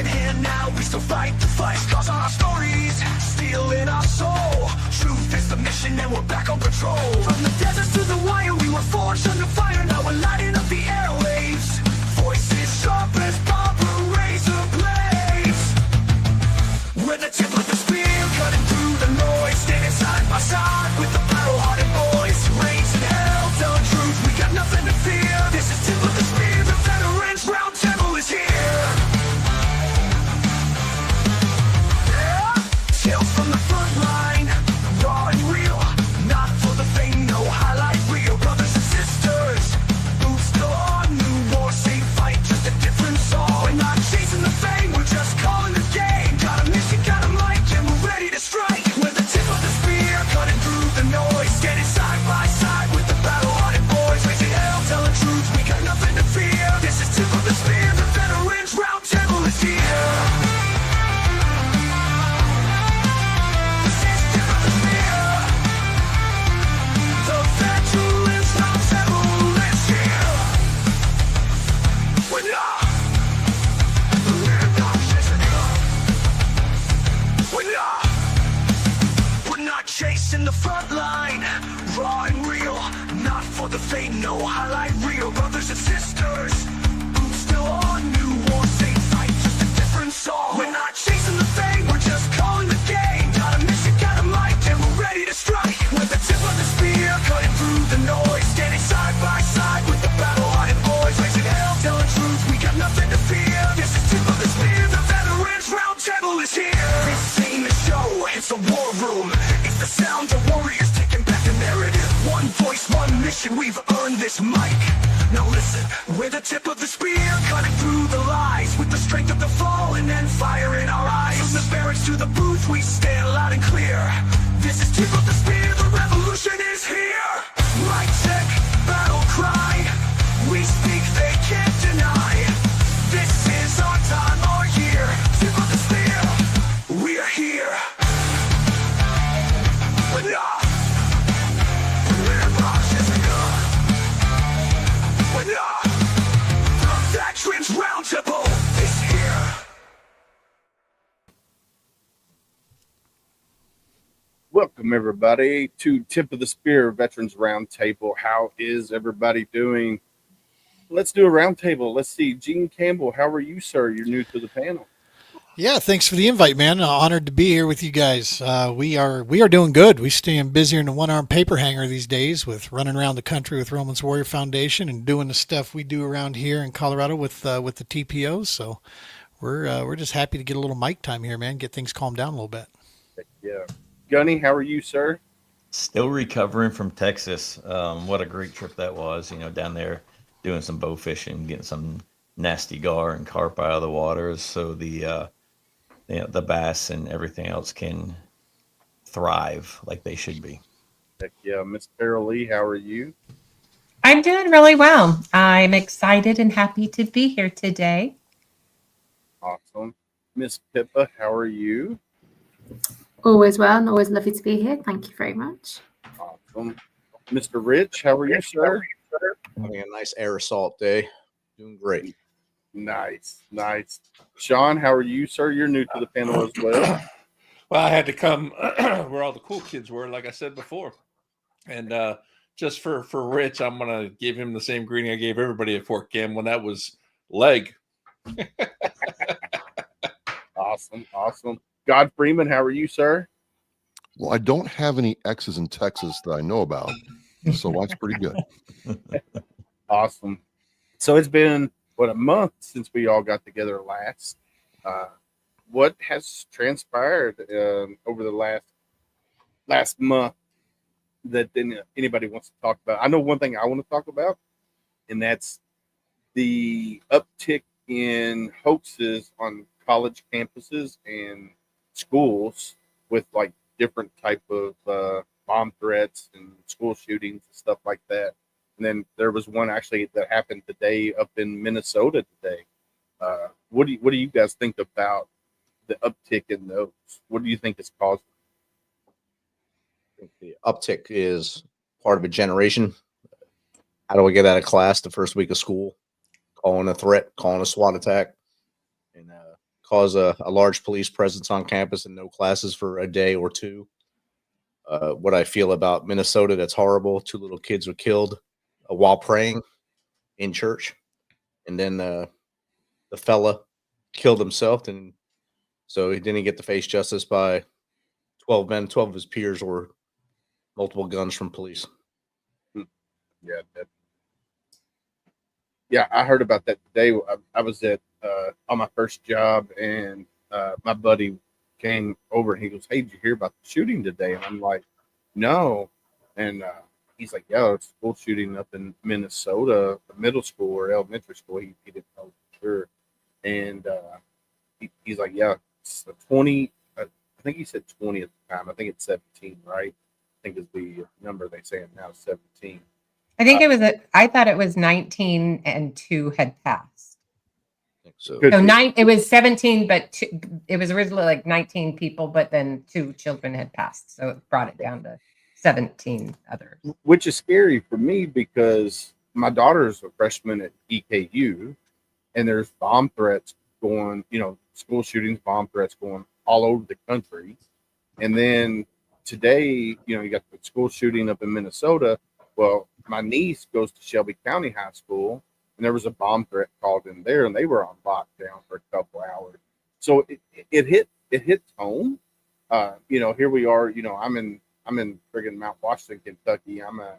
hand now, we still fight the fight. Cause our stories still in our soul. Truth is the mission and we're back on patrol. From the deserts to the wire, we were forged under fire. Now we're lighting up the airwaves. Voices sharp as barbed razor blades. We're the tip of the spear, cutting through the noise. Standing side by side with the battle-hardened boys. Reigns in hell, telling truth, we got nothing to fear. This is tip of the spear, the veterans Roundtable is here. Tales from the front line, raw and real. Not for the fame, no highlight reel. Brothers and sisters, boots still on. New war, same fight, just a different song. We're not chasing the fame, we're just calling the game. Got a mission, got a mic, and we're ready to strike. We're the tip of the spear, cutting through the noise. Standing side by side with the battle-hardened boys. Raising hell, telling truth, we got nothing to fear. This is tip of the spear, the veterans Roundtable is here. Chasing the front line, raw and real. Not for the fame, no highlight reel. Brothers and sisters, boots still on. New war, same fight, just a different song. We're not chasing the fame, we're just calling the game. Got a mission, got a mic, and we're ready to strike. With the tip of the spear, cutting through the noise. Standing side by side with the battle-hardened boys. Raising hell, telling truth, we got nothing to fear. This is tip of the spear, the veterans Roundtable is here. This ain't a show, it's a war room. The sound of warriors taking back the narrative. One voice, one mission, we've earned this mic. Now listen, we're the tip of the spear, cutting through the lies with the strength of the fallen and fire in our eyes. From the barracks to the booth, we stand loud and clear. This is tip of the spear, the revolution is here. Mic check, battle cry. We speak, they can't deny. This is our time, our year. Tip of the spear, we're here. Roundtable is here. Welcome everybody to Tip of the Spear Veterans Roundtable. How is everybody doing? Let's do a roundtable. Let's see. Gene Campbell, how are you, sir? You're new to the panel. Yeah, thanks for the invite, man. Honored to be here with you guys. We are doing good. We staying busier than a one-armed paper hanger these days with running around the country with Romans Warrior Foundation and doing the stuff we do around here in Colorado with the TPOs. So we're just happy to get a little mic time here, man. Get things calmed down a little bit. Yeah, Gunny, how are you, sir? Still recovering from Texas. What a great trip that was. You know, down there doing some bow fishing, getting some nasty gar and carp out of the water. So the bass and everything else can thrive like they should be. Heck yeah. Miss Carol Lee, how are you? I'm doing really well. I'm excited and happy to be here today. Awesome. Miss Pippa, how are you? Always well and always lovely to be here. Thank you very much. Awesome. Mr. Rich, how are you, sir? Having a nice air assault day. Doing great. Nice. Sean, how are you, sir? You're new to the panel as well. Well, I had to come where all the cool kids were, like I said before. And just for Rich, I'm going to give him the same greeting I gave everybody at Fort Campbell, and that was leg. Awesome. God Freeman, how are you, sir? Well, I don't have any exes in Texas that I know about, so that's pretty good. Awesome. So it's been, a month since we all got together last. What has transpired over the last month that anybody wants to talk about? I know one thing I want to talk about, and that's the uptick in hoaxes on college campuses and schools with like different type of bomb threats and school shootings and stuff like that. And then there was one actually that happened today up in Minnesota today. What do you guys think about the uptick in those? What do you think is causing? I think the uptick is part of a generation. How do I get out of class the first week of school? Calling a threat, calling a SWAT attack, and cause a large police presence on campus and no classes for a day or two. What I feel about Minnesota, that's horrible. 2 little kids were killed while praying in church. And then the fella killed himself. And so he didn't get to face justice by 12 men. 12 of his peers were multiple guns from police. Yeah, yeah, I heard about that today. I was at on my first job, and my buddy came over and he goes, "Hey, did you hear about the shooting today?" And I'm like, "No." And he's like, "Yeah, it's a school shooting up in Minnesota, middle school or elementary school." He didn't know for sure. And he's like, "Yeah, it's the 20." I think he said 20 at the time. I think it's 17, right? I think is the number they say it now, 17. I think it was I thought it was 19 and 2 had passed. So Good. So it was 17, but it was originally like 19 people, but then 2 children had passed. So it brought it down to 17 others. Which is scary for me because my daughter's a freshman at EKU, and there's bomb threats going, school shootings, bomb threats going all over the country. And then today, you got the school shooting up in Minnesota. Well, my niece goes to Shelby County High School, and there was a bomb threat called in there, and they were on lockdown for a couple hours. So it hits home. Here we are. I'm in friggin' Mount Washington, Kentucky. I'm an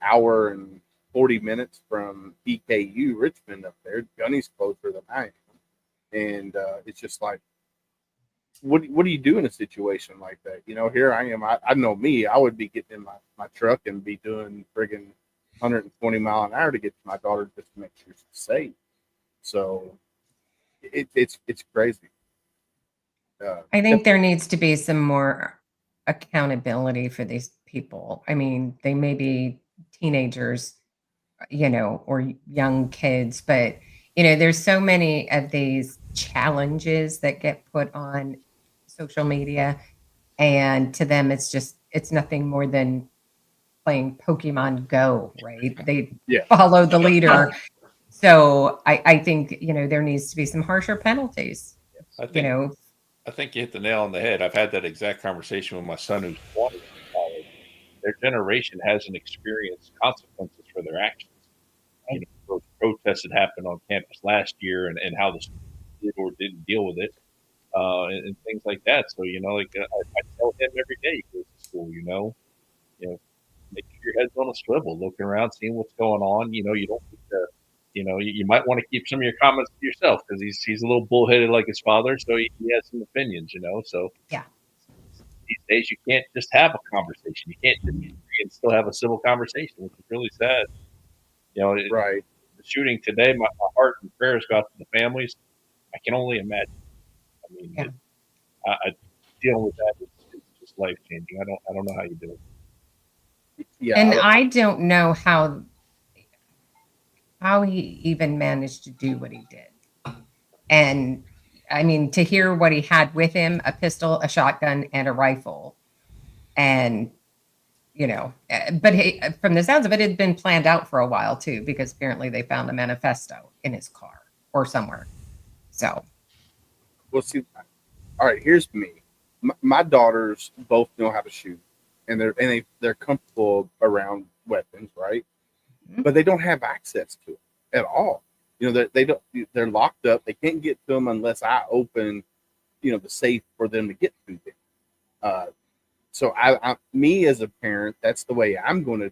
hour and 40 minutes from EKU, Richmond up there. Gunny's closer than I am, and it's just like, what do you do in a situation like that? Here I am. I know me. I would be getting in my truck and be doing friggin' 120 mile an hour to get to my daughter just to make sure she's safe. So it's crazy. I think there needs to be some more accountability for these people. I mean, they may be teenagers, or young kids, but there's so many of these challenges that get put on social media, and to them it's nothing more than playing Pokemon Go, right? They follow the leader. So I think there needs to be some harsher penalties. I think you hit the nail on the head. I've had that exact conversation with my son who's 20 in college. Their generation hasn't experienced consequences for their actions. Those protests that happened on campus last year and how the students did or didn't deal with it, and things like that. So, I tell him every day he goes to school, make sure your head's on a swivel, looking around, seeing what's going on. You don't need to, you might want to keep some of your comments to yourself because he's a little bullheaded like his father. So he has some opinions, So yeah, these days you can't just have a conversation. You can't just agree and still have a civil conversation, which is really sad. Right. The shooting today, my heart and prayers go out to the families. I can only imagine. I mean, dealing with that is just life changing. I don't know how you do it. Yeah. And I don't know how he even managed to do what he did. And I mean, to hear what he had with him, a pistol, a shotgun, and a rifle. And, but from the sounds of it, it had been planned out for a while too, because apparently they found a manifesto in his car or somewhere. So. Well, see, all right, here's me. My daughters both know how to shoot, and they're comfortable around weapons, right? Mm-hmm. But they don't have access to it at all. They're locked up. They can't get to them unless I open, the safe for them to get to them. So me as a parent, that's the way I'm going to,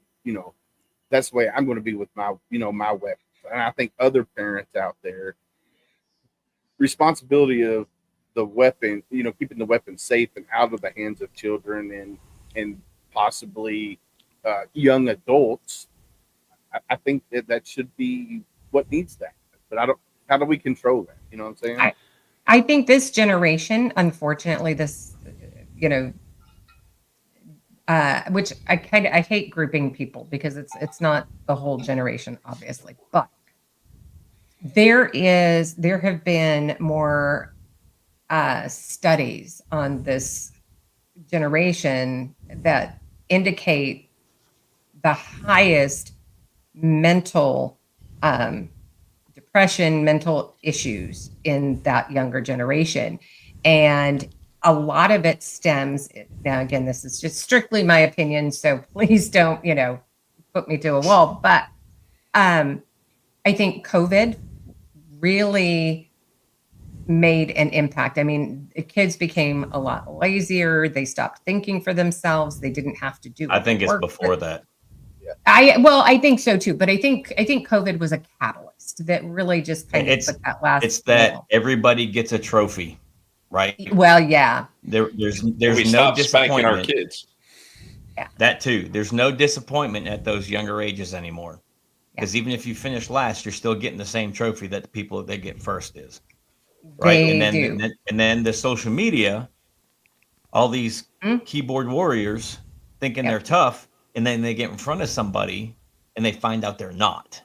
that's the way I'm going to be with my, my weapons. And I think other parents out there, responsibility of the weapon, keeping the weapon safe and out of the hands of children and possibly young adults. I think that should be what needs that. But how do we control that? You know what I'm saying? I think this generation, unfortunately, which I hate grouping people because it's not the whole generation, obviously, but there have been more studies on this generation that indicate the highest mental depression, mental issues in that younger generation. And a lot of it stems, now again, this is just strictly my opinion, so please don't, put me to a wall, but I think COVID really made an impact. I mean, the kids became a lot lazier. They stopped thinking for themselves. They didn't have to do. I think it's before that. I think so too. But I think COVID was a catalyst that really just kind of put that last. It's that everybody gets a trophy, right? Well, yeah. There's we no stop spanking our disappointment. kids. Yeah. That too. There's no disappointment at those younger ages anymore. Because even if you finish last, you're still getting the same trophy that the people that they get first is. Right. And then the social media, all these keyboard warriors thinking they're tough, and then they get in front of somebody and they find out they're not.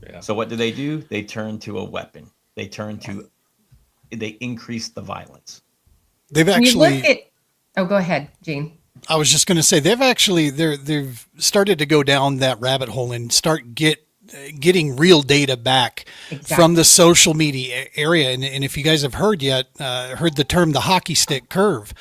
Yeah. So what do? They turn to a weapon. They increase the violence. They've actually go ahead, Gene. I was just going to say they've started to go down that rabbit hole and start getting real data back from the social media area. And if you guys have heard the term, the hockey stick curve,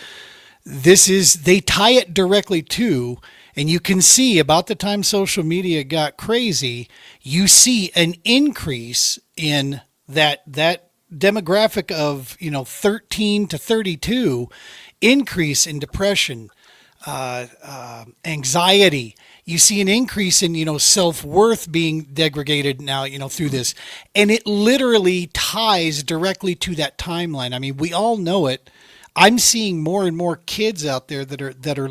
they tie it directly to, and you can see about the time social media got crazy, you see an increase in that demographic of, 13 to 32 increase in depression, anxiety. You see an increase in, self-worth being degraded now, through this. And it literally ties directly to that timeline. I mean, we all know it. I'm seeing more and more kids out there that are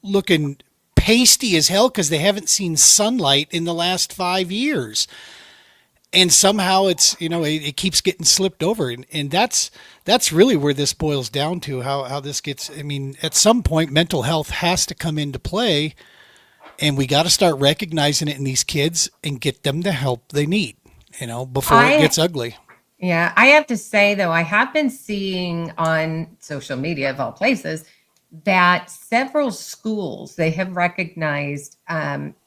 looking pasty as hell because they haven't seen sunlight in the last 5 years. And somehow it's, it keeps getting slipped over. And that's really where this boils down to, how this gets. I mean, at some point, mental health has to come into play, and we got to start recognizing it in these kids and get them the help they need, before it gets ugly. Yeah. I have to say, though, I have been seeing on social media of all places that several schools, they have recognized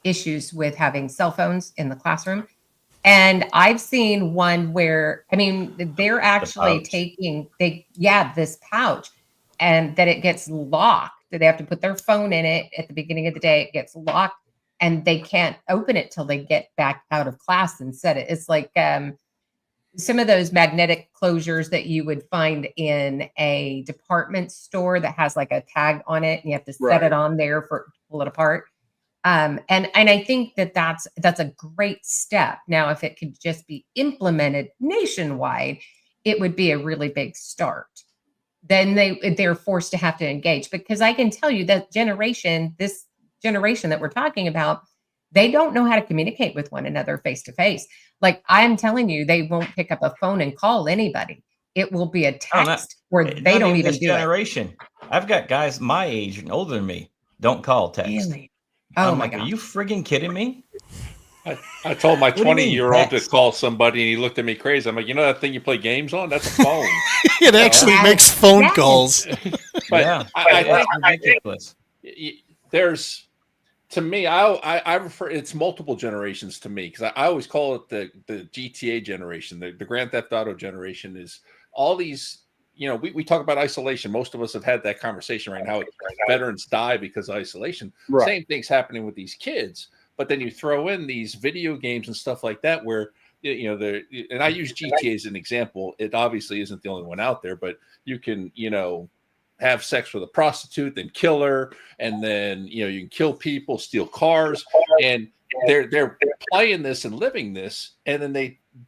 issues with having cell phones in the classroom. And I've seen one where, they're actually taking this pouch, and that it gets locked, that they have to put their phone in it at the beginning of the day. It gets locked and they can't open it till they get back out of class and set it. It's like some of those magnetic closures that you would find in a department store that has like a tag on it, and you have to set it on there to pull it apart. And I think that's a great step. Now, if it could just be implemented nationwide, it would be a really big start. Then they're forced to have to engage, because I can tell you that this generation that we're talking about, they don't know how to communicate with one another face to face. Like I'm telling you, they won't pick up a phone and call anybody. It will be a text where they don't even do generation. I've got guys my age and older than me don't call text. Really? Oh my God. Are you friggin' kidding me? I told my 20-year-old to call somebody, and he looked at me crazy. I'm like, that thing you play games on? That's a phone. It actually makes phone calls. But I think ridiculous. There's, to me, I refer, it's multiple generations to me, because I always call it the GTA generation, the Grand Theft Auto generation. Is all these, we talk about isolation. Most of us have had that conversation right now. Veterans die because of isolation. Right. Same thing's happening with these kids. But then you throw in these video games and stuff like that, where, and I use GTA as an example. It obviously isn't the only one out there, but you can, have sex with a prostitute, then kill her, and then, you can kill people, steal cars, and they're playing this and living this, and then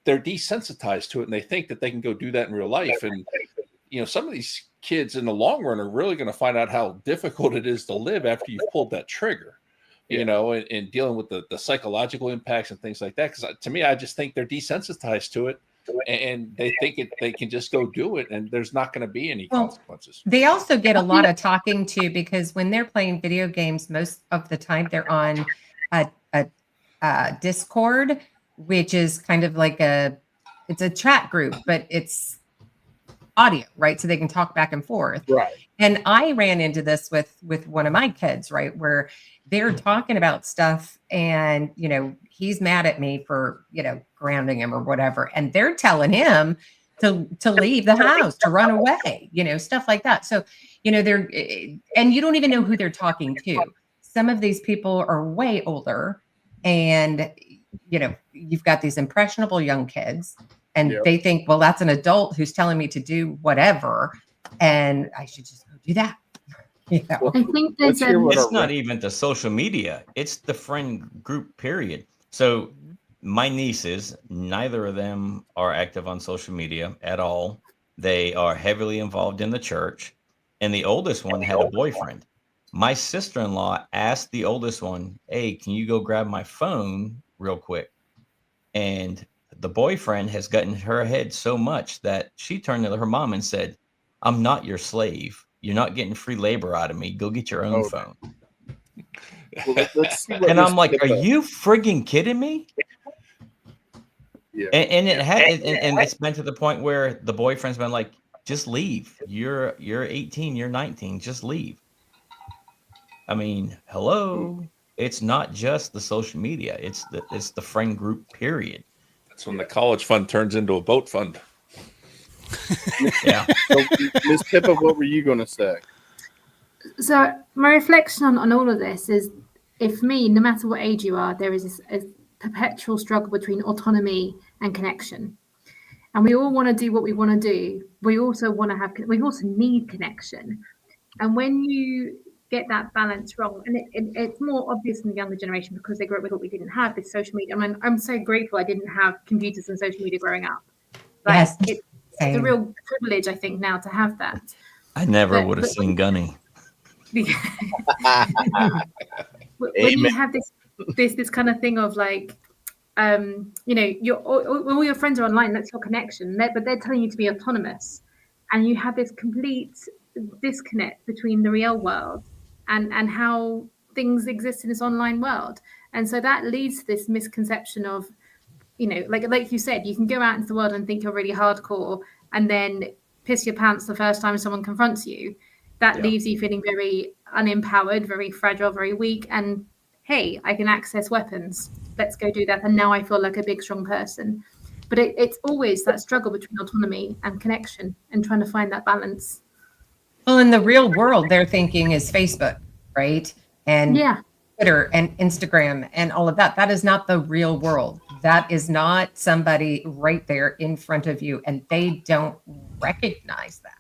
they're desensitized to it, and they think that they can go do that in real life. And, some of these kids in the long run are really going to find out how difficult it is to live after you've pulled that trigger. And dealing with the psychological impacts and things like that. Because to me, I just think they're desensitized to it, and they think they can just go do it, and there's not going to be any consequences. They also get a lot of talking to, because when they're playing video games, most of the time they're on a Discord, which is kind of like it's a chat group, but it's audio, right? So they can talk back and forth. Right. And I ran into this with one of my kids, right, where they're talking about stuff, and he's mad at me for grounding him or whatever, and they're telling him to leave the house, to run away, stuff like that. So they're, and you don't even know who they're talking to. Some of these people are way older, and you've got these impressionable young kids, and they think, well, that's an adult who's telling me to do whatever, and I should just go do that. I think there's it's not even the social media, it's the friend group, period. So my nieces, neither of them are active on social media at all. They are heavily involved in the church, and the oldest one had a boyfriend. My sister-in-law asked the oldest one, hey, can you go grab my phone real quick? And the boyfriend has gotten her head so much that she turned to her mom and said, I'm not your slave. You're not getting free labor out of me. Go get your own phone. Well, let's see what And I'm like, Miss are Pippa- you friggin' kidding me? Yeah. And it's been to the point where the boyfriend's been like, just leave. You're 18, you're 19, just leave. I mean, hello. It's not just the social media. It's the friend group, period. That's when the college fund turns into a boat fund. Yeah. So, Miss Pippa, what were you going to say? So my reflection on all of this is, if me, no matter what age you are, there is a perpetual struggle between autonomy and connection. And we all want to do what we want to do. We also need connection. And when you get that balance wrong, and it's more obvious in the younger generation because they grew up with what we didn't have, this social media. I mean, I'm so grateful I didn't have computers and social media growing up. Like, Yes, it's a real privilege, I think, now to have that. I never would have seen Gunny. When you have this kind of thing of like, when all your friends are online, that's your connection. But they're telling you to be autonomous, and you have this complete disconnect between the real world and how things exist in this online world. And so that leads to this misconception of, like you said, you can go out into the world and think you're really hardcore, and then piss your pants the first time someone confronts you. That leaves you feeling very unempowered, very fragile, very weak. And hey, I can access weapons. Let's go do that. And now I feel like a big, strong person. But it's always that struggle between autonomy and connection and trying to find that balance. Well, in the real world, their thinking is Facebook, right? And Twitter and Instagram and all of that. That is not the real world. That is not somebody right there in front of you, and they don't recognize that.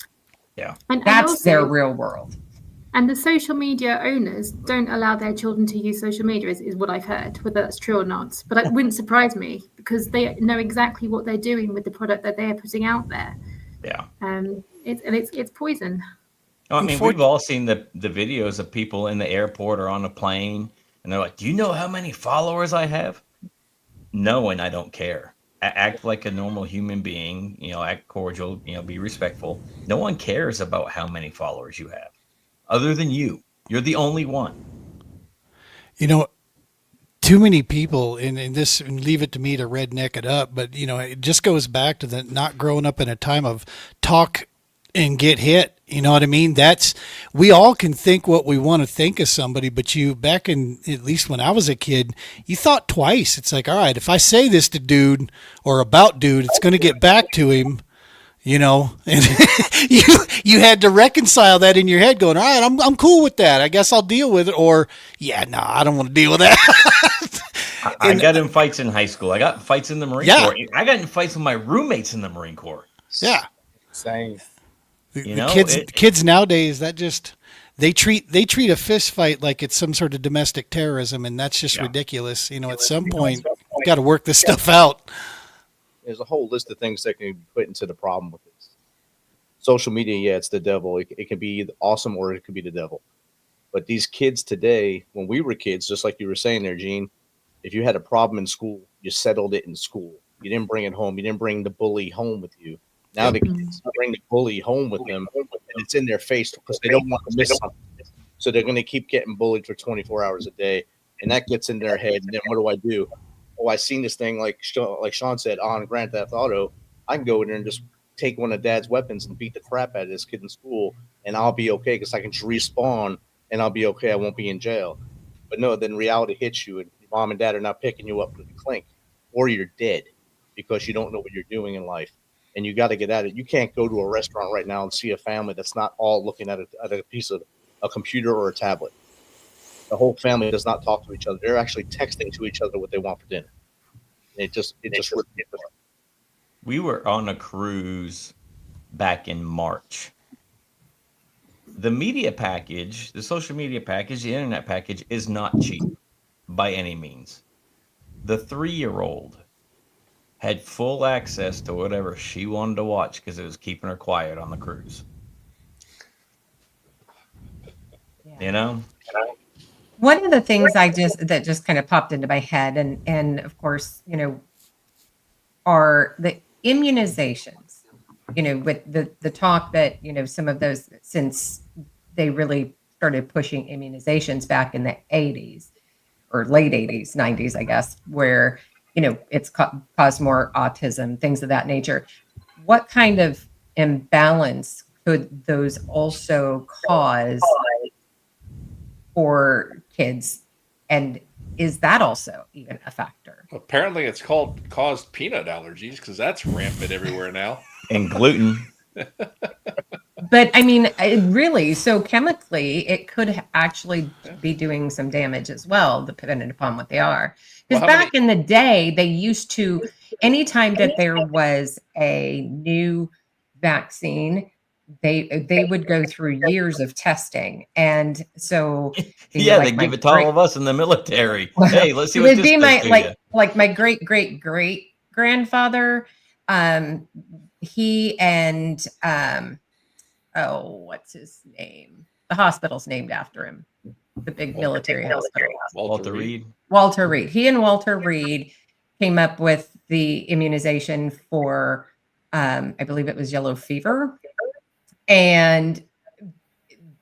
Yeah. And that's also, their real world. And the social media owners don't allow their children to use social media, is what I've heard, whether that's true or not. But it wouldn't surprise me, because they know exactly what they're doing with the product that they're putting out there. Yeah. It's poison. I mean, we've all seen the videos of people in the airport or on a plane, and they're like, do you know how many followers I have? No, and I don't care. Act like a normal human being, act cordial, be respectful. No one cares about how many followers you have, other than you. You're the only one. Too many people in this, and leave it to me to redneck it up, but it just goes back to the not growing up in a time of talk and get hit. You know what I mean? We all can think what we want to think of somebody, but back in, at least when I was a kid, you thought twice. It's like, all right, if I say this to dude or about dude, it's going to get back to him, and you had to reconcile that in your head going, all right, I'm cool with that. I guess I'll deal with it. Or I don't want to deal with that. I got in fights in high school. I got in fights in the Marine Corps. I got in fights with my roommates in the Marine Corps. Yeah. Same. The kids nowadays, they treat a fist fight like it's some sort of domestic terrorism, and that's just ridiculous. At some point, you got to work this stuff out. There's a whole list of things that can be put into the problem with this. Social media, it's the devil. It can be awesome, or it could be the devil. But these kids today, when we were kids, just like you were saying there, Gene, if you had a problem in school, you settled it in school. You didn't bring it home. You didn't bring the bully home with you. Now the kids bring the bully home with them, and it's in their face because they don't want to miss something. So they're going to keep getting bullied for 24 hours a day, and that gets in their head. And then what do? Oh, I seen this thing like Sean said on Grand Theft Auto. I can go in there and just take one of dad's weapons and beat the crap out of this kid in school, and I'll be okay because I can just respawn and I'll be okay. I won't be in jail. But no, then reality hits you, and your mom and dad are not picking you up with the clink, or you're dead because you don't know what you're doing in life, and you got to get at it. You can't go to a restaurant right now and see a family that's not all looking at a piece of a computer or a tablet. The whole family does not talk to each other. They're actually texting to each other what they want for dinner. It just rips me apart. We were on a cruise back in March. The media package, the social media package, the internet package is not cheap by any means. The 3-year-old had full access to whatever she wanted to watch because it was keeping her quiet on the cruise. Yeah. You know? One of the things that just kind of popped into my head, and of course, you know, are the immunizations. You know, with the talk that, you know, some of those, since they really started pushing immunizations back in the 80s or late 80s, 90s, I guess, where, you know, it's caused more autism, things of that nature. What kind of imbalance could those also cause for kids? And is that also even a factor? Apparently, it's caused peanut allergies because that's rampant everywhere now. And gluten. But I mean, really, so chemically, it could actually be doing some damage as well, depending upon what they are. Because back in the day, they used to, anytime that there was a new vaccine, they would go through years of testing. And so Yeah, they give it to all of us in the military. Hey, let's see what this does to you. Like my great grandfather, he and what's his name? The hospital's named after him. The big military hospital. Walter Reed. Walter Reed. He and Walter Reed came up with the immunization for, I believe it was yellow fever. And,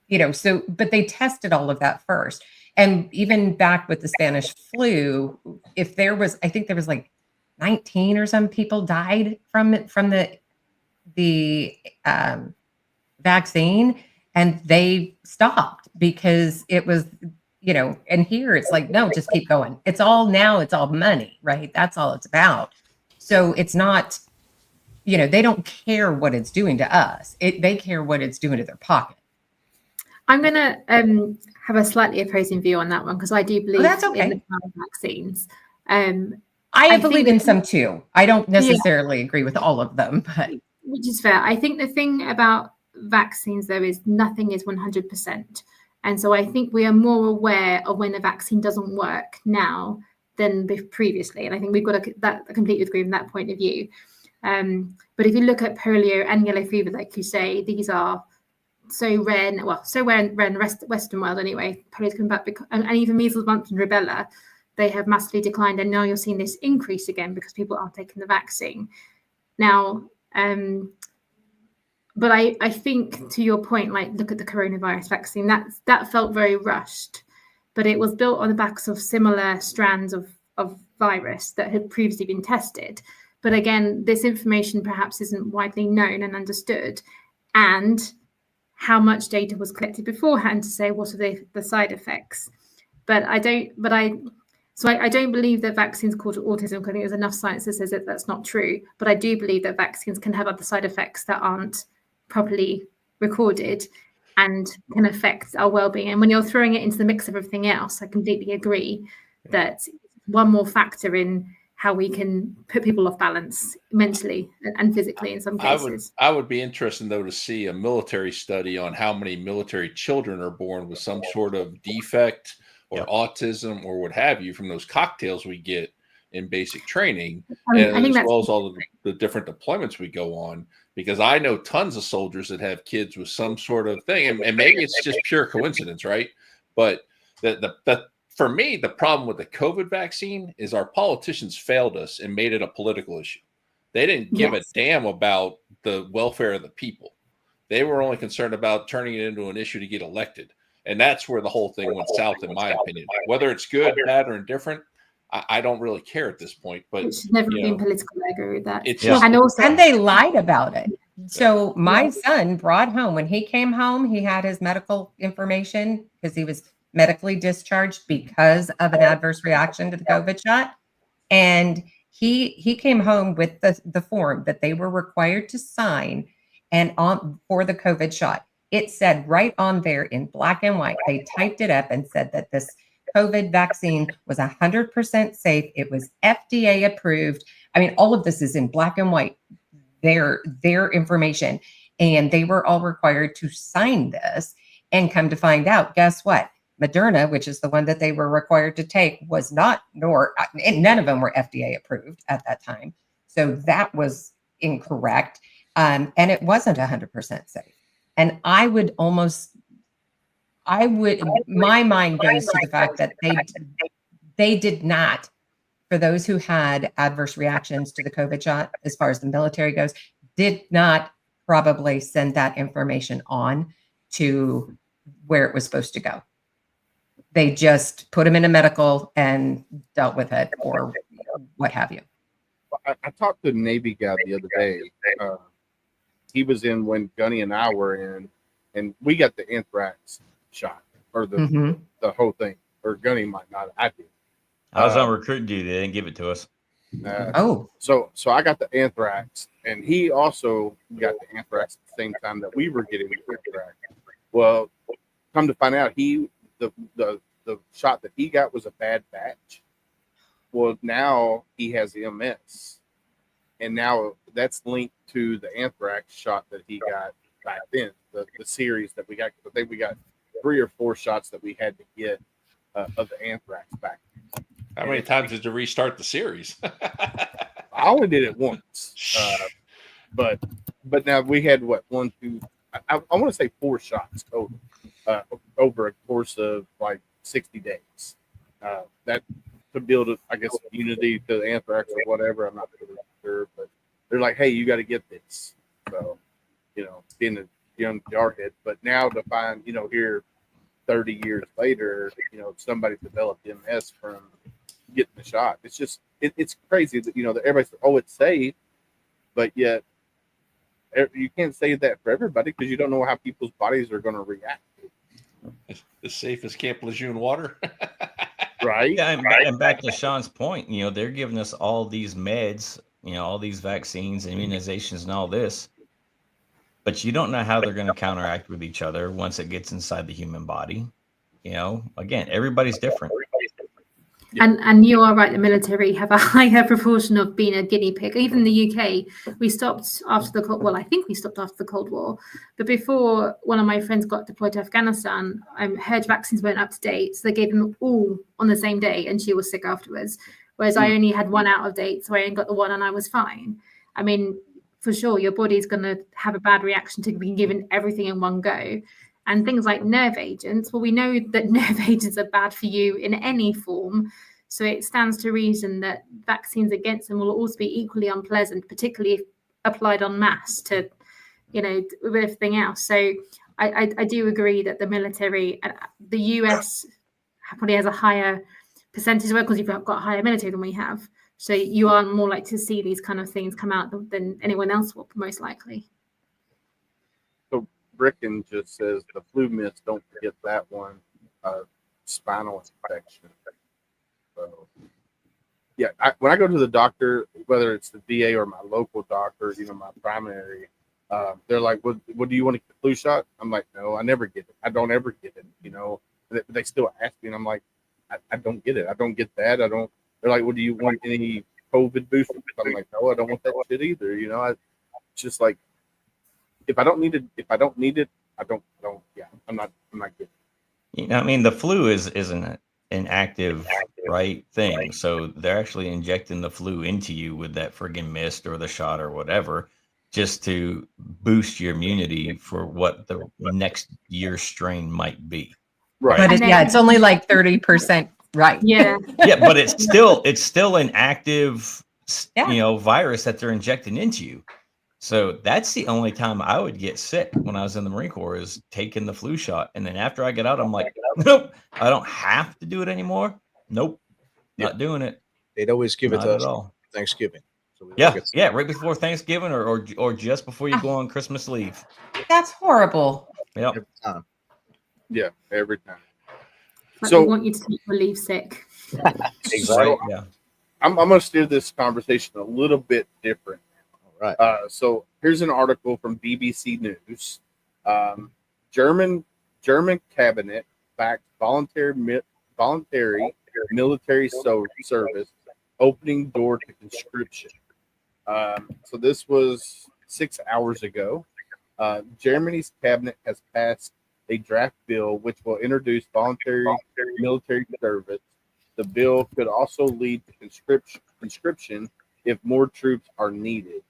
you know, so, but they tested all of that first. And even back with the Spanish flu, if there was, I think there was like 19 or some people died from the vaccine, and they stopped because it was, you know, and here it's like, no, just keep going. It's all money, right? That's all it's about. So it's not, you know, they don't care what it's doing to us. They care what it's doing to their pocket. I'm going to have a slightly opposing view on that one because I do believe that's okay. in the power of vaccines. I believe in some too. I don't necessarily agree with all of them, but which is fair. I think the thing about vaccines, though, is nothing is 100%. And so I think we are more aware of when a vaccine doesn't work now than previously. And I think we've got I completely agree from that point of view. But if you look at polio and yellow fever, like you say, these are so rare in the Western world anyway. Polio's coming back, and even measles, mumps, and rubella, they have massively declined. And now you're seeing this increase again because people aren't taking the vaccine. Now, but I think to your point, like look at the coronavirus vaccine, that felt very rushed, but it was built on the backs of similar strands of virus that had previously been tested. But again, this information perhaps isn't widely known and understood, and how much data was collected beforehand to say what are the side effects. But I don't believe that vaccines cause autism. I think there's enough science that says that that's not true. But I do believe that vaccines can have other side effects that aren't properly recorded and can affect our well-being. And when you're throwing it into the mix of everything else, I completely agree that one more factor in how we can put people off balance mentally and physically in some cases. I would be interested, though, to see a military study on how many military children are born with some sort of defect or autism or what have you from those cocktails we get in basic training, as well as all of the different deployments we go on. Because I know tons of soldiers that have kids with some sort of thing, and maybe it's just pure coincidence, right? But for me, the problem with the COVID vaccine is our politicians failed us and made it a political issue. They didn't give a damn about the welfare of the people. They were only concerned about turning it into an issue to get elected. And that's where the whole thing went south, in my opinion. Whether it's good, bad, or indifferent, I don't really care at this point. But it's never been political. I agree with that. And they lied about it. So my son brought home, when he came home, he had his medical information because he was medically discharged because of an adverse reaction to the COVID shot. And he came home with the form that they were required to sign and on for the COVID shot. It said right on there in black and white, they typed it up and said that this COVID vaccine was 100% safe. It was FDA approved. I mean, all of this is in black and white, their information. And they were all required to sign this, and come to find out, guess what? Moderna, which is the one that they were required to take, was not, nor none of them were FDA approved at that time. So that was incorrect. And it wasn't 100% safe. And my mind goes to the fact that they did not, for those who had adverse reactions to the COVID shot, as far as the military goes, did not probably send that information on to where it was supposed to go. They just put them in a medical and dealt with it, or what have you. I talked to a Navy guy the other day. He was in when Gunny and I were in, and we got the anthrax shot, or the whole thing. Or Gunny might not. I did. I was on recruit duty. They didn't give it to us. So I got the anthrax, and he also got the anthrax at the same time that we were getting the anthrax. Well, come to find out, the shot that he got was a bad batch. Well, now he has MS, and now that's linked to the anthrax shot that he got back then, the series that we got. I think we got 3 or 4 shots that we had to get of the anthrax back. How many times did you restart the series? I only did it once, but now we had what, 1, 2, I want to say 4 shots total over a course of like 60 days. That to build, I guess, immunity to the anthrax or whatever. I'm not really sure, but they're like, hey, you got to get this. So, being a young jarhead, but now to find, here 30 years later, somebody developed MS from getting the shot. It's just, it's crazy that, that everybody says, oh, it's safe, but yet you can't say that for everybody because you don't know how people's bodies are going to react. As safe as Camp Lejeune water. Right. Yeah, and back to Sean's point, they're giving us all these meds, all these vaccines, immunizations, and all this, but you don't know how they're going to counteract with each other once it gets inside the human body. Again, everybody's different. And you are right, the military have a higher proportion of being a guinea pig. Even the UK, we stopped after the Cold War. I think we stopped after the Cold War. But before one of my friends got deployed to Afghanistan, her vaccines weren't up to date. So they gave them all on the same day, and she was sick afterwards. Whereas I only had 1 out of date, so I only got the 1 and I was fine. I mean, for sure, your body's going to have a bad reaction to being given everything in one go. And things like nerve agents, well, we know that nerve agents are bad for you in any form. So it stands to reason that vaccines against them will also be equally unpleasant, particularly if applied en masse to, with everything else. So I do agree that the military, the US probably has a higher percentage because you've got a higher military than we have. So you are more likely to see these kind of things come out than anyone else will, most likely. Bricken just says the flu myths, don't forget that one, spinal infection. So, yeah, when I go to the doctor, whether it's the VA or my local doctor, my primary, they're like, "What do you want to get the flu shot?" I'm like, "No, I never get it. I don't ever get it." They still ask me, and I'm like, "I don't get it. I don't get that. I don't." They're like, "Well, do you want any COVID boosters?" I'm like, "No, I don't want that shit either." It's just like, if I don't need it, I don't. Yeah, I'm not getting it. The flu isn't an active right thing. So they're actually injecting the flu into you with that friggin' mist or the shot or whatever, just to boost your immunity for what the next year's strain might be. Right. But it's only like 30%. Right. Yeah. Yeah, but it's still an active, virus that they're injecting into you. So that's the only time I would get sick when I was in the Marine Corps, is taking the flu shot. And then after I get out, I'm like, nope, I don't have to do it anymore. Nope, not doing it. They'd always give Not it to at us all. Thanksgiving. So we Yeah, get yeah, right before Thanksgiving or just before you go on Christmas leave. That's horrible. Yep. every time. Yeah, every time. Like So- they want you to take your leave sick. Exactly. Right. Yeah. I'm going to steer this conversation a little bit different. All right. So here's an article from BBC News. German cabinet backed voluntary military service opening door to conscription. So this was 6 hours ago. Germany's cabinet has passed a draft bill which will introduce voluntary military service. The bill could also lead to conscription if more troops are needed.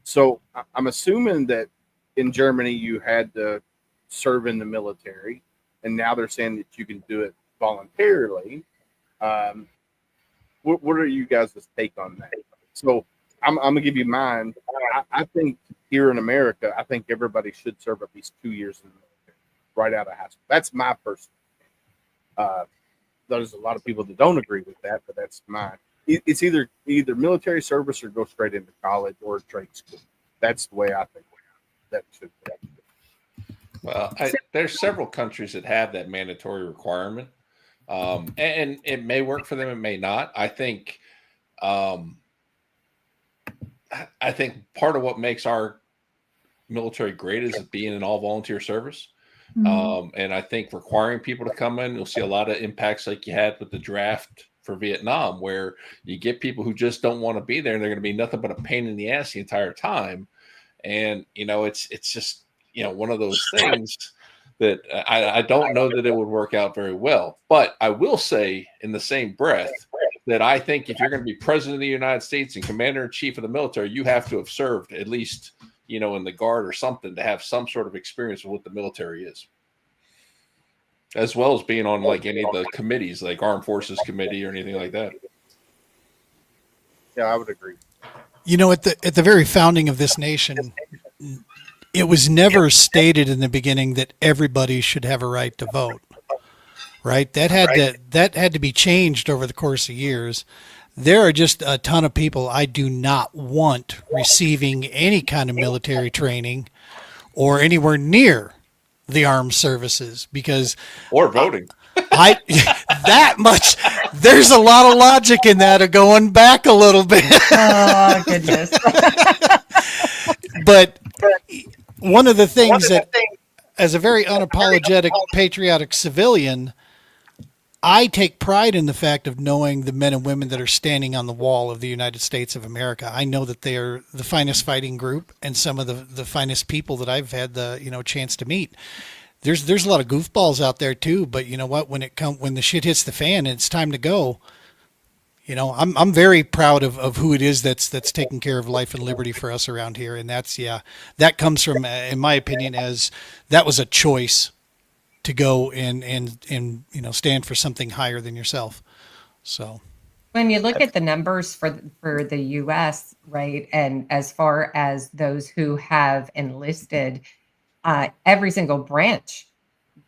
So I'm assuming that in Germany you had to serve in the military, and now they're saying that you can do it voluntarily. What are you guys' take on that? So I'm gonna give you mine. I think here in America, I think everybody should serve at least 2 years in the military right out of high school. That's my personal. There's a lot of people that don't agree with that, but that's mine. It's either military service or go straight into college or trade school. That's the way I think that should be. Well, there's several countries that have that mandatory requirement, and it may work for them, it may not. I think part of what makes our military great is being an all volunteer service. And I think requiring people to come in, you'll see a lot of impacts like you had with the draft for Vietnam, where you get people who just don't want to be there, and they're going to be nothing but a pain in the ass the entire time. And it's just one of those things that I don't know that it would work out very well. But I will say in the same breath that I think if you're going to be president of the United States and commander in chief of the military, you have to have served at least in the guard or something to have some sort of experience with what the military is, as well as being on like any of the committees, like Armed Forces Committee or anything like that. Yeah, I would agree. At the very founding of this nation, it was never stated in the beginning that everybody should have a right to vote. Right? That had to be changed over the course of years. There are just a ton of people I do not want receiving any kind of military training or anywhere near the armed services because or voting. That much. There's a lot of logic in that of going back a little bit. Oh, goodness. But one of the things that, as a very unapologetic, patriotic civilian, I take pride in the fact of knowing the men and women that are standing on the wall of the United States of America. I know that they are the finest fighting group and some of the finest people that I've had the chance to meet. There's a lot of goofballs out there too, but you know what? When the shit hits the fan and it's time to go, I'm very proud of who it is that's taking care of life and liberty for us around here, and that comes from, in my opinion, as that was a choice to go and stand for something higher than yourself. So when you look at the numbers for the U.S., right, and as far as those who have enlisted, every single branch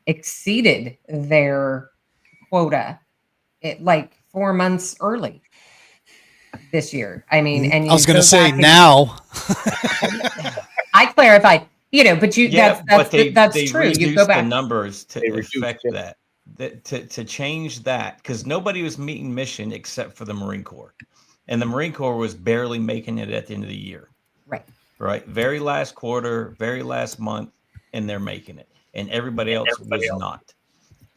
exceeded their quota, like 4 months early this year. I mean, and I was going to say now. I clarified. But that's they true. You go back. The numbers to affect that, to change that, because nobody was meeting mission except for the Marine Corps, and the Marine Corps was barely making it at the end of the year. Right. Very last quarter, very last month, and they're making it, and everybody else was not.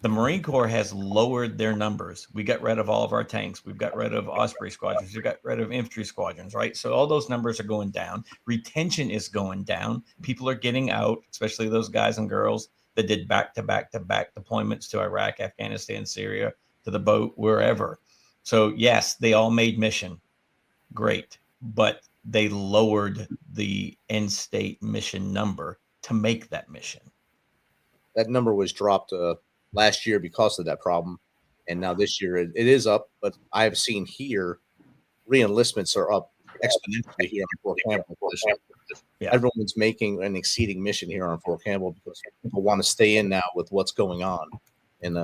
The Marine Corps has lowered their numbers. We got rid of all of our tanks. We've got rid of Osprey squadrons. We've got rid of infantry squadrons, right? So all those numbers are going down. Retention is going down. People are getting out, especially those guys and girls that did back-to-back deployments to Iraq, Afghanistan, Syria, to the boat, wherever. So, yes, they all made mission. Great. But they lowered the end state mission number to make that mission. That number was dropped last year because of that problem, and now this year it is up. But I have seen here re-enlistments are up exponentially here on Fort Campbell. Yeah. Everyone's making an exceeding mission here on Fort Campbell because people want to stay in now with what's going on, and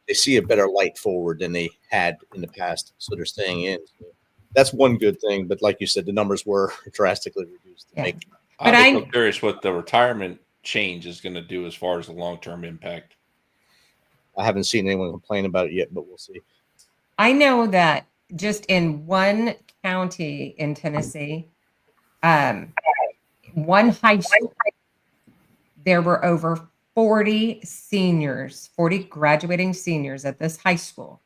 they see a better light forward than they had in the past, so they're staying in. that's one good thing. But like you said, the numbers were drastically reduced. To Yeah. make, But I'm still curious what the retirement change is going to do as far as the long-term impact. I haven't seen anyone complain about it yet, but we'll see. I know that just in one county in Tennessee, one high school, there were over 40 seniors, 40 graduating seniors at this high school,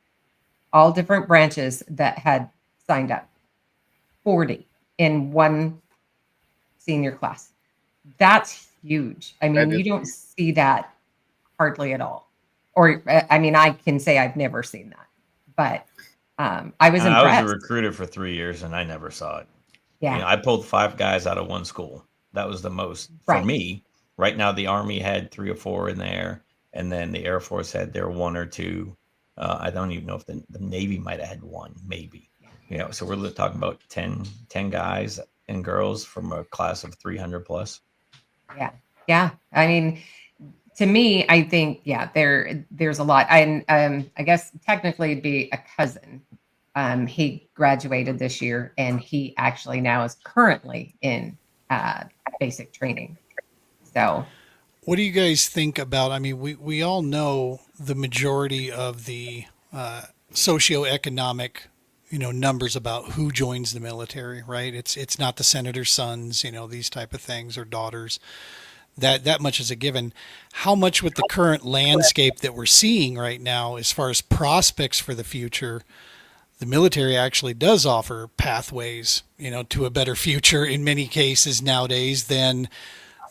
all different branches that had signed up. 40 in one senior class. That's huge. I mean, you don't see that hardly at all. Or, I mean, I can say I've never seen that, but I was impressed. I was a recruiter for 3 years and I never saw it. Yeah. You know, I pulled 5 guys out of one school. That was the most for me. Right now, the Army had 3 or 4 in there, and then the Air Force had their 1 or 2. I don't even know if the Navy might have had 1, maybe. You know, so we're talking about 10 guys and girls from a class of 300 plus. Yeah. Yeah. I mean, to me, I think, yeah, there's a lot. And I guess technically it'd be a cousin. He graduated this year, and he actually now is currently in basic training. So what do you guys think about, I mean, we all know the majority of the socioeconomic, you know, numbers about who joins the military, right? It's not the senator's sons, you know, these type of things, or daughters. That much is a given. How much with the current landscape that we're seeing right now, as far as prospects for the future, the military actually does offer pathways, you know, to a better future in many cases nowadays than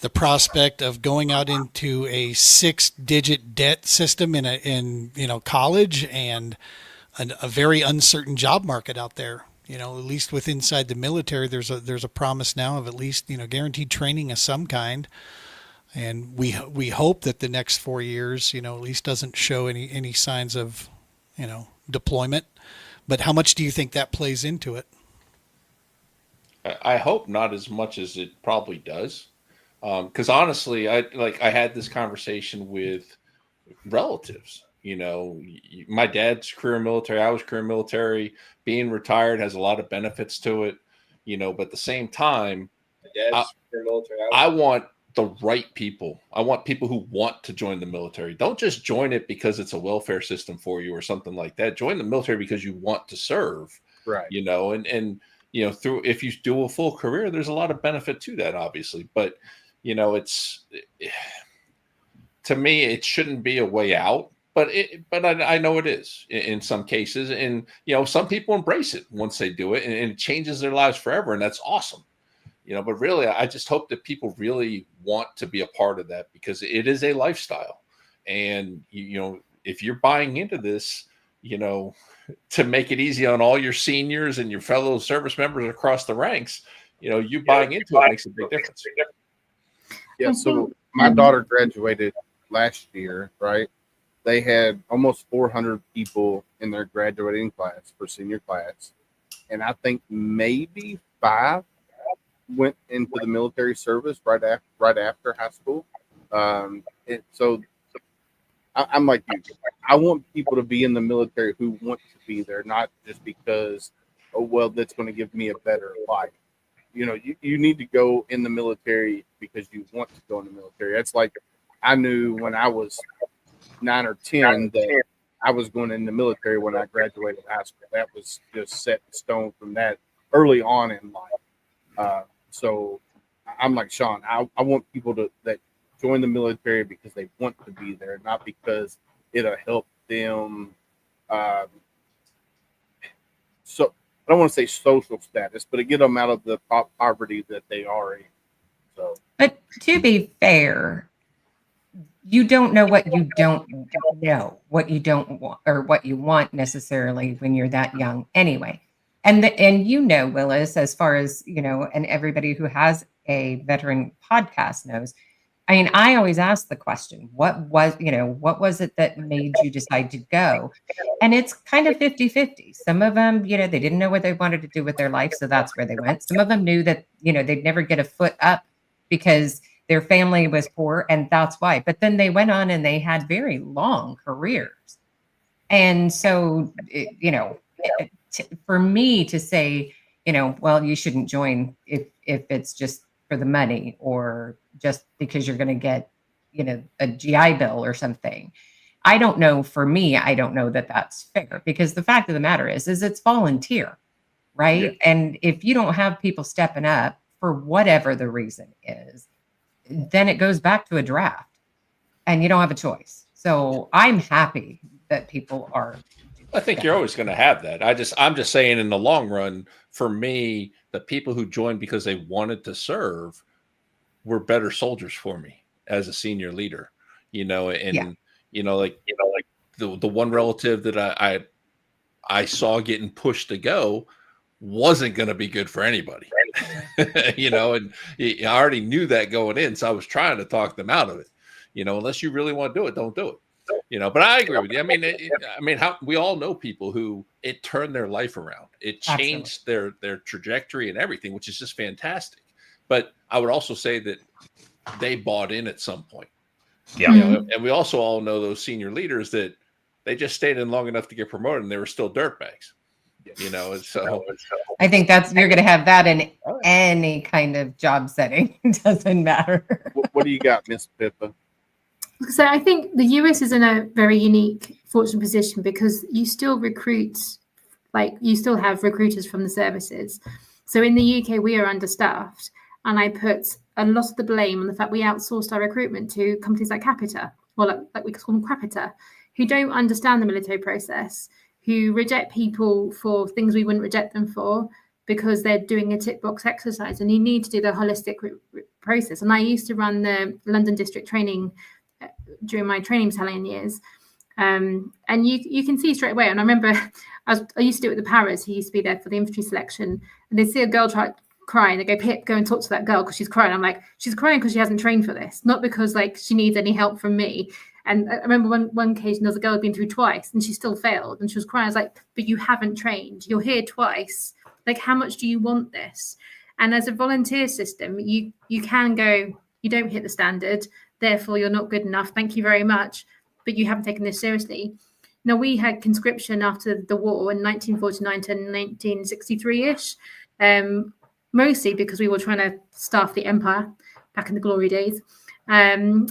the prospect of going out into a 6-digit debt system in you know, college, and a very uncertain job market out there. You know, at least with inside the military, there's a promise now of at least, you know, guaranteed training of some kind. And we hope that the next 4 years, you know, at least doesn't show any signs of, you know, deployment. But how much do you think that plays into it? I hope not as much as it probably does. Because honestly, I had this conversation with relatives. You know, my dad's career military, I was career military. Being retired has a lot of benefits to it, you know, but at the same time, I want the right people. I want people who want to join the military. Don't just join it because it's a welfare system for you or something like that. Join the military because you want to serve, Right. you know, and you know, through, if you do a full career, there's a lot of benefit to that, obviously. But, you know, to me, it shouldn't be a way out. But I know it is in some cases. And, you know, some people embrace it once they do it, and it changes their lives forever. And that's awesome. You know, but really, I just hope that people really want to be a part of that, because it is a lifestyle. And, you know, if you're buying into this, you know, to make it easy on all your seniors and your fellow service members across the ranks, you know, you buying into it makes a big difference. Yeah. So my daughter graduated last year, right? They had almost 400 people in their graduating class for senior class. And I think maybe 5 went into the military service right after high school. So I'm like you. I want people to be in the military who want to be there, not just because, oh, well, that's going to give me a better life. You know, you need to go in the military because you want to go in the military. That's like, I knew when I was 9 or 10 that I was going in the military when I graduated high school. That was just set in stone from that early on in life. So I'm like Sean. I want people that join the military because they want to be there, not because it'll help them. So I don't want to say social status, but to get them out of the poverty that they are in. So, but to be fair, you don't know what you don't know, what you don't want, or what you want necessarily when you're that young anyway. And you know, Willis, as far as, you know, and everybody who has a veteran podcast knows, I mean, I always ask the question, what was it that made you decide to go? And it's kind of 50-50. Some of them, you know, they didn't know what they wanted to do with their life, so that's where they went. Some of them knew that, you know, they'd never get a foot up because their family was poor, and that's why. But then they went on and they had very long careers. And so, you know, for me to say, well, you shouldn't join if it's just for the money or just because you're going to get, a GI Bill or something. I don't know. For me, I don't know that that's fair, because the fact of the matter is it's volunteer, right? Yeah. And if you don't have people stepping up for whatever the reason is, then it goes back to a draft and you don't have a choice. So I'm happy that people are. I think you're always going to have that. I'm just saying, in the long run, for me, the people who joined because they wanted to serve were better soldiers for me as a senior leader, and like the one relative that I saw getting pushed to go wasn't going to be good for anybody, and I already knew that going in. So I was trying to talk them out of it, unless you really want to do it, don't do it. But I agree with you. I mean, how we all know people who it turned their life around. It changed their trajectory and everything, which is just fantastic. But I would also say that they bought in at some point. Yeah. And we also all know those senior leaders that they just stayed in long enough to get promoted and they were still dirtbags. And so I think you're going to have that in any kind of job setting. It doesn't matter. What do you got, Miss Pippa? So I think the US is in a very unique, fortunate position because you still recruit, you still have recruiters from the services. So in the UK, we are understaffed. And I put a lot of the blame on the fact we outsourced our recruitment to companies like Capita, or like we call them Crapita, who don't understand the military process, who reject people for things we wouldn't reject them for because they're doing a tick box exercise. And you need to do the holistic process. And I used to run the London district training during my training battalion years. And you can see straight away. And I remember I used to do it with the Paras, who used to be there for the infantry selection. And they'd see a girl cry and they go, Pip, go and talk to that girl because she's crying. I'm like, she's crying because she hasn't trained for this, not because she needs any help from me. And I remember one occasion there was a girl who'd been through twice and she still failed and she was crying. I was like, but you haven't trained. You're here twice. How much do you want this? And as a volunteer system, you can go, you don't hit the standard, therefore you're not good enough. Thank you very much. But you haven't taken this seriously. Now, we had conscription after the war in 1949 to 1963-ish, mostly because we were trying to staff the empire back in the glory days. And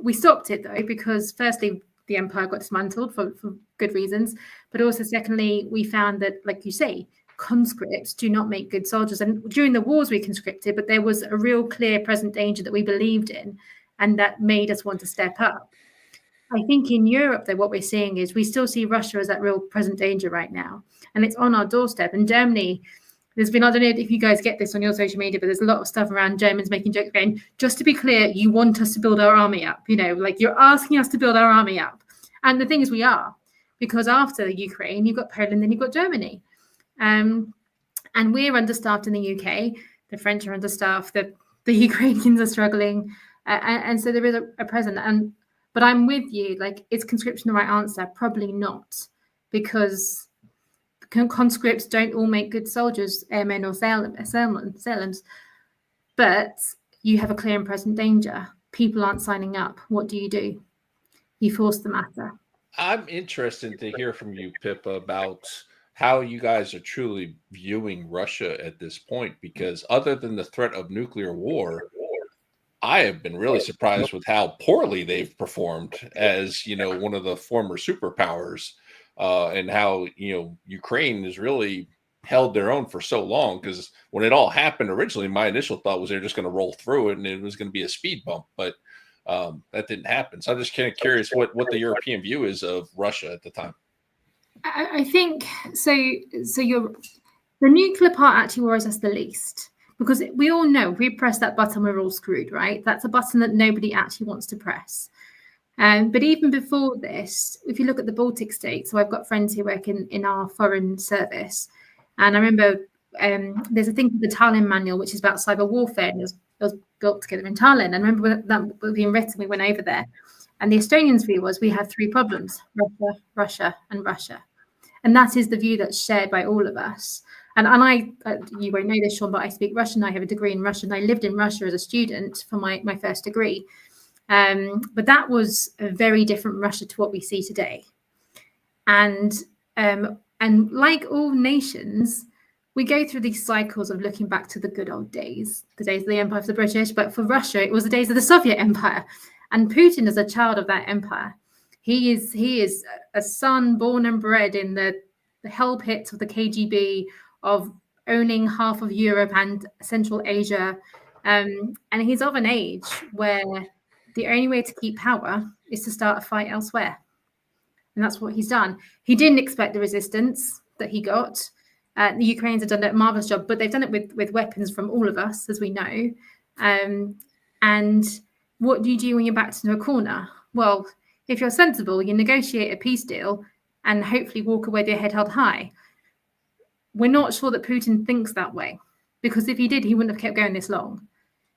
we stopped it, though, because firstly, the empire got dismantled for good reasons. But also, secondly, we found that, like you say, conscripts do not make good soldiers. And during the wars, we conscripted, but there was a real clear present danger that we believed in, and that made us want to step up. I think in Europe, though, what we're seeing is we still see Russia as that real present danger right now. And it's on our doorstep. And Germany, there's been, I don't know if you guys get this on your social media, but there's a lot of stuff around Germans making jokes going, just to be clear, you want us to build our army up. You're asking us to build our army up. And the thing is, we are. Because after Ukraine, you've got Poland, then you've got Germany. And we're understaffed in the UK. The French are understaffed. The Ukrainians are struggling. And so there is a present. But I'm with you. Is conscription the right answer? Probably not. Because conscripts don't all make good soldiers, airmen or sailors. But you have a clear and present danger. People aren't signing up. What do? You force the matter. I'm interested to hear from you, Pippa, about how you guys are truly viewing Russia at this point, because other than the threat of nuclear war, I have been really surprised with how poorly they've performed as, one of the former superpowers, and how, Ukraine has really held their own for so long. Because when it all happened originally, my initial thought was they're just going to roll through it and it was going to be a speed bump. But that didn't happen. So I'm just kind of curious what the European view is of Russia at the time. I think so. The nuclear part actually worries us the least, because we all know if we press that button, we're all screwed, right? That's a button that nobody actually wants to press. But even before this, if you look at the Baltic states, so I've got friends who work in our foreign service, and I remember there's a thing called the Tallinn Manual, which is about cyber warfare, and it was built together in Tallinn. And I remember when that was being written, we went over there. And the Estonians' view was we have three problems: Russia, and Russia. And that is the view that's shared by all of us. And I, you won't know this, Sean, but I speak Russian. I have a degree in Russian. I lived in Russia as a student for my first degree. But that was a very different Russia to what we see today. And And like all nations, we go through these cycles of looking back to the good old days, the days of the empire of the British. But for Russia, it was the days of the Soviet Empire. And Putin is a child of that empire. He is a son born and bred in the hell pits of the KGB, of owning half of Europe and Central Asia. And he's of an age where the only way to keep power is to start a fight elsewhere. And that's what he's done. He didn't expect the resistance that he got. The Ukrainians have done a marvelous job, but they've done it with weapons from all of us, as we know. And what do you do when you're backed into a corner? Well, if you're sensible, you negotiate a peace deal and hopefully walk away with your head held high. We're not sure that Putin thinks that way, because if he did, he wouldn't have kept going this long.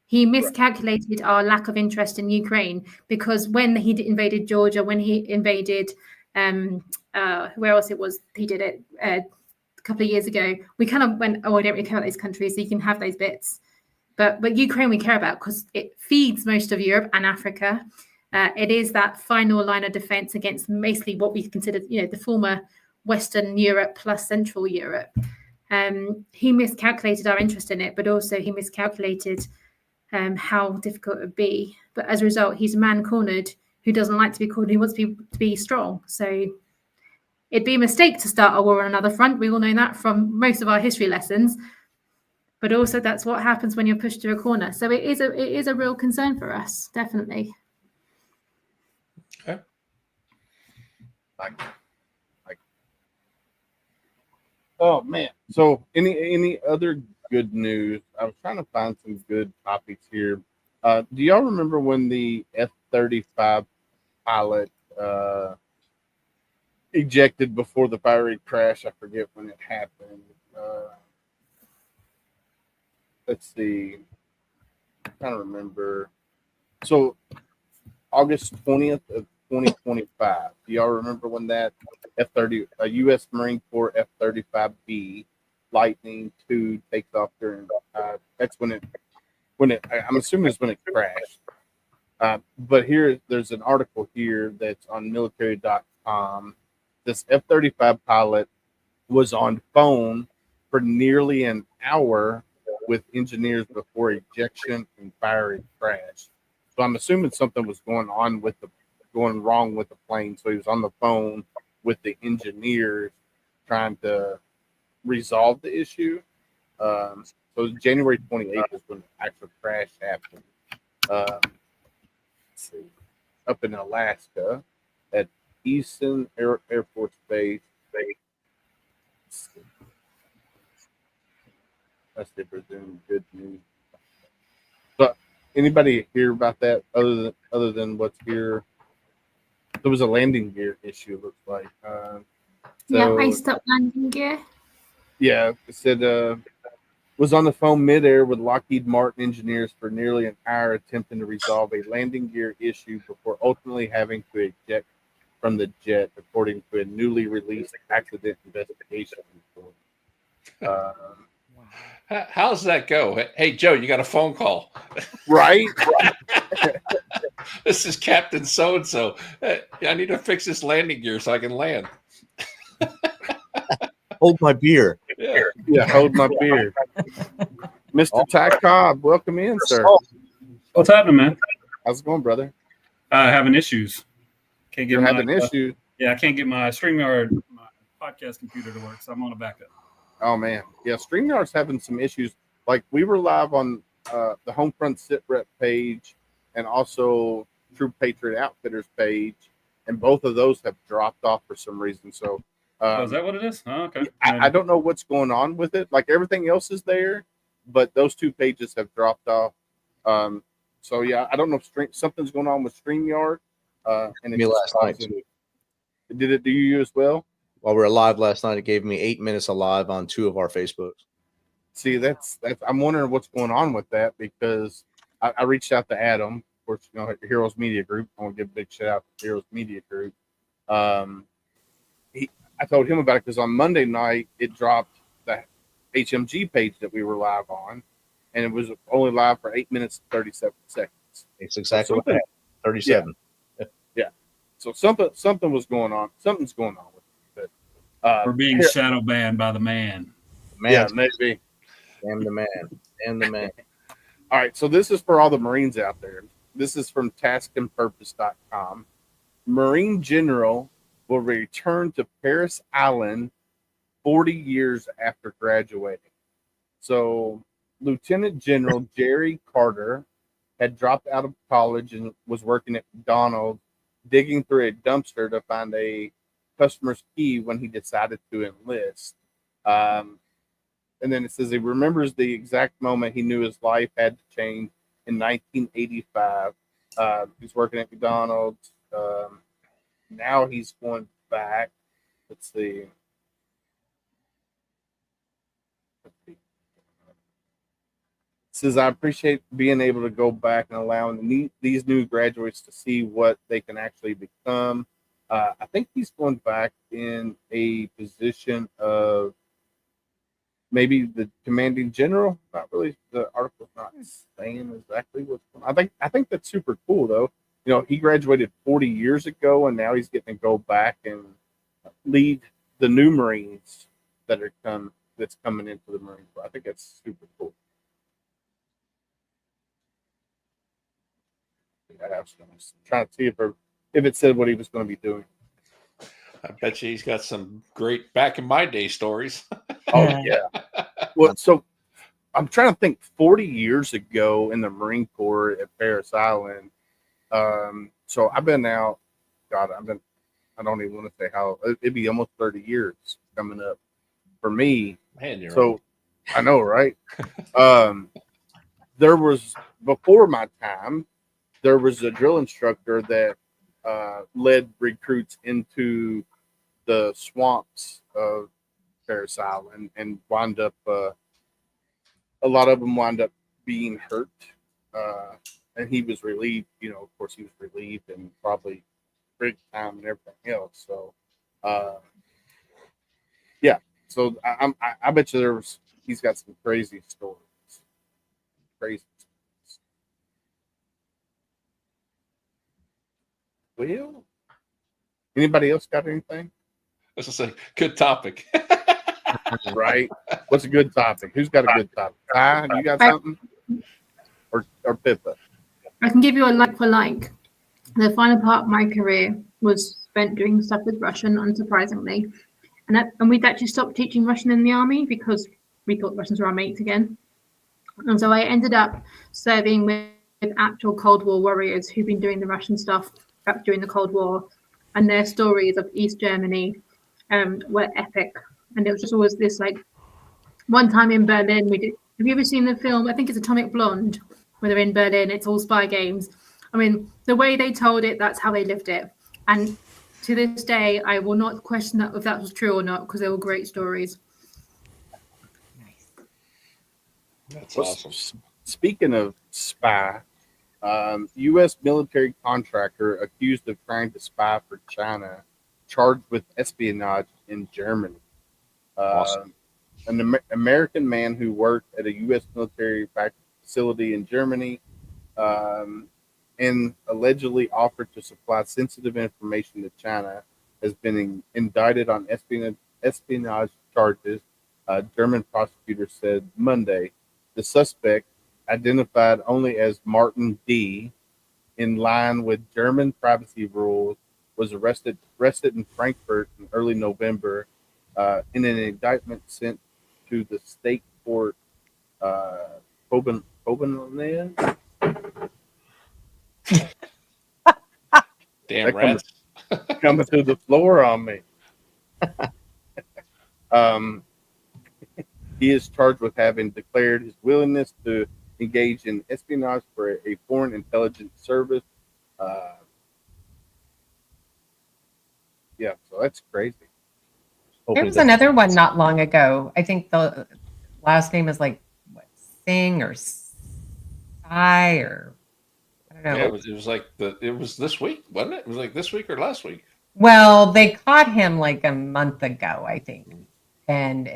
He miscalculated our lack of interest in Ukraine, because when he invaded Georgia, when he invaded where else it was, he did it a couple of years ago, we kind of went, oh, I don't really care about these countries, so you can have those bits. But Ukraine we care about because it feeds most of Europe and Africa. It is that final line of defense against basically what we consider, the former Western Europe plus Central Europe. He miscalculated our interest in it, but also he miscalculated how difficult it would be. But as a result, he's a man cornered who doesn't like to be cornered, who wants to be strong. So it'd be a mistake to start a war on another front. We all know that from most of our history lessons. But also that's what happens when you're pushed to a corner. So it is a real concern for us, definitely. Okay. Oh man. So any other good news? I was trying to find some good topics here. Do y'all remember when the F-35 pilot ejected before the fiery crash? I forget when it happened. Let's see. I'm trying to remember. So August 20th of 2025. Do y'all remember when that F-30, a U.S. Marine Corps F-35B Lightning II takes off during? That's when it. I'm assuming it's when it crashed. But there's an article here that's on military.com. This F-35 pilot was on phone for nearly an hour with engineers before ejection and fiery crash. So I'm assuming something was going wrong with the plane. So he was on the phone with the engineers trying to resolve the issue. So January 28th is when the actual crash happened. Let's see, up in Alaska at Easton Air Force Base. That's the presumed good news. But anybody hear about that other than what's here? There was a landing gear issue. It looks like. I stopped landing gear. Yeah, it said was on the phone midair with Lockheed Martin engineers for nearly an hour attempting to resolve a landing gear issue before ultimately having to eject from the jet, according to a newly released accident investigation report. How's that go? Hey, Joe, you got a phone call. Right? This is Captain So-and-so. I need to fix this landing gear so I can land. Hold my beer. Yeah, hold my beer. Mr. Ty Cobb, welcome in, sir. What's happening, man? How's it going, brother? Having issues. Can't get having issues? Yeah, I can't get my StreamYard, my podcast computer to work, so I'm on a backup. Oh, man. Yeah, StreamYard's having some issues. Like, we were live on the HomeFront Sitrep page and also True Patriot Outfitters page, and both of those have dropped off for some reason. So, is that what it is? Oh, okay. I don't know what's going on with it. Like, everything else is there, but those two pages have dropped off. So, yeah, I don't know if something's going on with StreamYard. And me last night, too. Did it do you as well? While we were live last night, it gave me 8 minutes alive on 2 of our Facebooks. See, that's I'm wondering what's going on with that, because I reached out to Adam, of course, Heroes Media Group. I want to give a big shout out to Heroes Media Group. I told him about it because on Monday night it dropped the HMG page that we were live on, and it was only live for 8 minutes and 37 seconds. It's exactly what happened. 37. Yeah. So something was going on. Something's going on with it. We're being shadow banned by the man. Yeah, maybe. Damn the man. Damn the man. All right, so this is for all the Marines out there. This is from taskandpurpose.com. Marine General will return to Paris Island 40 years after graduating. So, Lieutenant General Jerry Carter had dropped out of college and was working at McDonald's, digging through a dumpster to find a customer's key when he decided to enlist. And then it says he remembers the exact moment he knew his life had to change in 1985. He's working at McDonald's. Now he's going back. Let's see. It says, I appreciate being able to go back and allowing these new graduates to see what they can actually become. I think he's going back in a position of maybe the commanding general. Not really. The article's not saying exactly what's going on. I think that's super cool, though. You know, he graduated 40 years ago, and now he's getting to go back and lead the new Marines that's coming into the Marine Corps. I think that's super cool. I was trying to see if it said what he was going to be doing. I bet you he's got some great back in my day stories. Oh yeah. Well, so I'm trying to think. 40 years ago in the Marine Corps at Paris Island. So I've been out. God, I don't even want to say how. It'd be almost 30 years coming up for me. Man, you're so old. I know, right? There was before my time. There was a drill instructor that led recruits into the swamps of Paris Island and wound up. A lot of them wound up being hurt, and he was relieved. You know, of course, he was relieved and probably big time and everything else. So, yeah. So I bet you he's got some crazy stories. Crazy. Well, anybody else got anything? Let's just say, good topic. Right? What's a good topic? Who's got a good topic? You got something? Or Pippa? I can give you a like for like. The final part of my career was spent doing stuff with Russian, unsurprisingly. And we'd actually stopped teaching Russian in the army because we thought Russians were our mates again. And so I ended up serving with actual Cold War warriors who've been doing the Russian stuff during the Cold War, and their stories of East Germany were epic. And it was just always this, like, one time in Berlin, we did. Have you ever seen the film? I think it's Atomic Blonde, where they're in Berlin. It's all spy games. I mean, the way they told it, that's how they lived it. And to this day, I will not question that if that was true or not, because they were great stories. That's awesome. Speaking of spy, U.S. military contractor accused of trying to spy for China, charged with espionage in Germany. Awesome. An American man who worked at a U.S. military facility in Germany and allegedly offered to supply sensitive information to China has been indicted on espionage charges, German prosecutors said Monday. The suspect, identified only as Martin D., in line with German privacy rules, was arrested in Frankfurt in early November in an indictment sent to the state court Copenhagen. Damn rats. Coming through the floor on me. He is charged with having declared his willingness to engage in espionage for a foreign intelligence service. Yeah, so that's crazy. There was another one not long ago. I think the last name is like Singh or Sai or I don't know. Yeah, it was this week, wasn't it? It was like this week or last week. Well, they caught him like a month ago, I think, and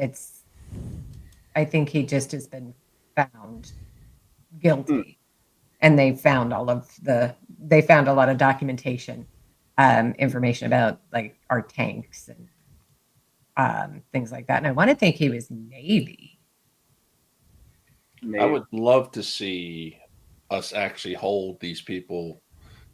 I think he just has been found guilty, and they found a lot of documentation, information about like our tanks and things like that. And I want to think he was Navy. I would love to see us actually hold these people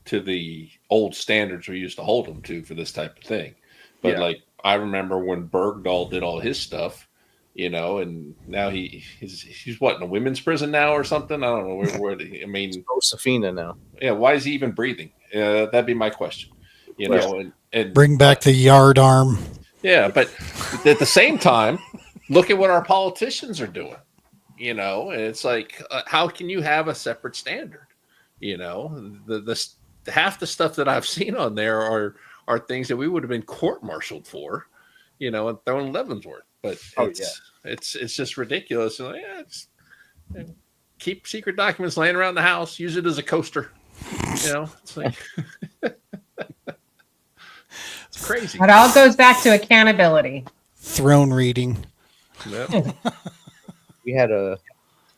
to the old standards we used to hold them to for this type of thing. But like, I remember when Bergdahl did all his stuff, and now he's what, in a women's prison now or something? I don't know where I mean, Josephina now. Yeah, why is he even breathing? That'd be my question. And Bring back the yard arm. Yeah, but at the same time, look at what our politicians are doing. And it's like, how can you have a separate standard? The half the stuff that I've seen on there are things that we would have been court-martialed for, and thrown in Leavenworth. But it's just ridiculous. And keep secret documents laying around the house. Use it as a coaster. It's like it's crazy. It all goes back to accountability. Throne reading. Yep. We had a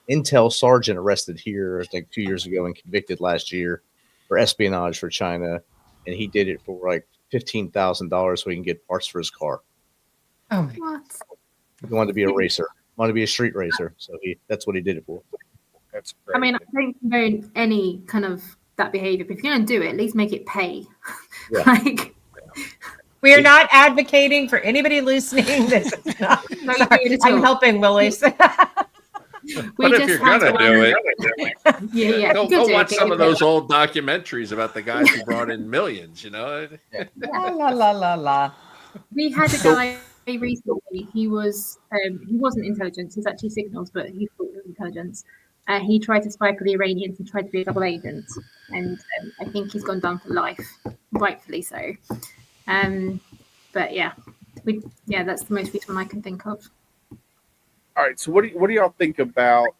Intel sergeant arrested here, I think 2 years ago, and convicted last year for espionage for China, and he did it for like $15,000 so he can get parts for his car. Oh my What? He wanted to be a racer, wanted to be a street racer, so that's what he did it for. That's I mean, I don't condone any kind of that behavior, but if you're going to do it, at least make it pay. Yeah. Like, We are not advocating for anybody listening. This is not. I'm helping Willie. But if you're gonna do it, go watch some of those old documentaries about the guys who brought in millions. La la la la la. We had a guy recently. He wasn't intelligence. He was actually signals, but he thought it was intelligence. He tried to spy for the Iranians and tried to be a double agent, and I think he's gone down for life, rightfully so. But that's the most recent one I can think of. All right. So what do y'all think about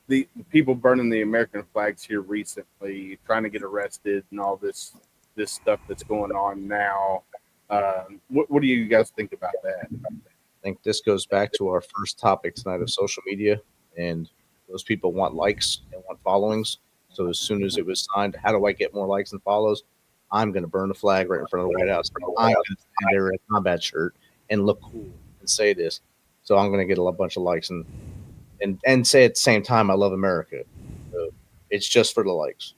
the people burning the American flags here recently, trying to get arrested, and all this stuff that's going on now? What do you guys think about that? I think this goes back to our first topic tonight of social media, and those people want likes and want followings. So as soon as it was signed, how do I get more likes and follows? I'm going to burn the flag right in front of the White House. I'm going to stand there in a combat shirt and look cool and say this. So I'm going to get a bunch of likes and say at the same time, I love America. So it's just for the likes.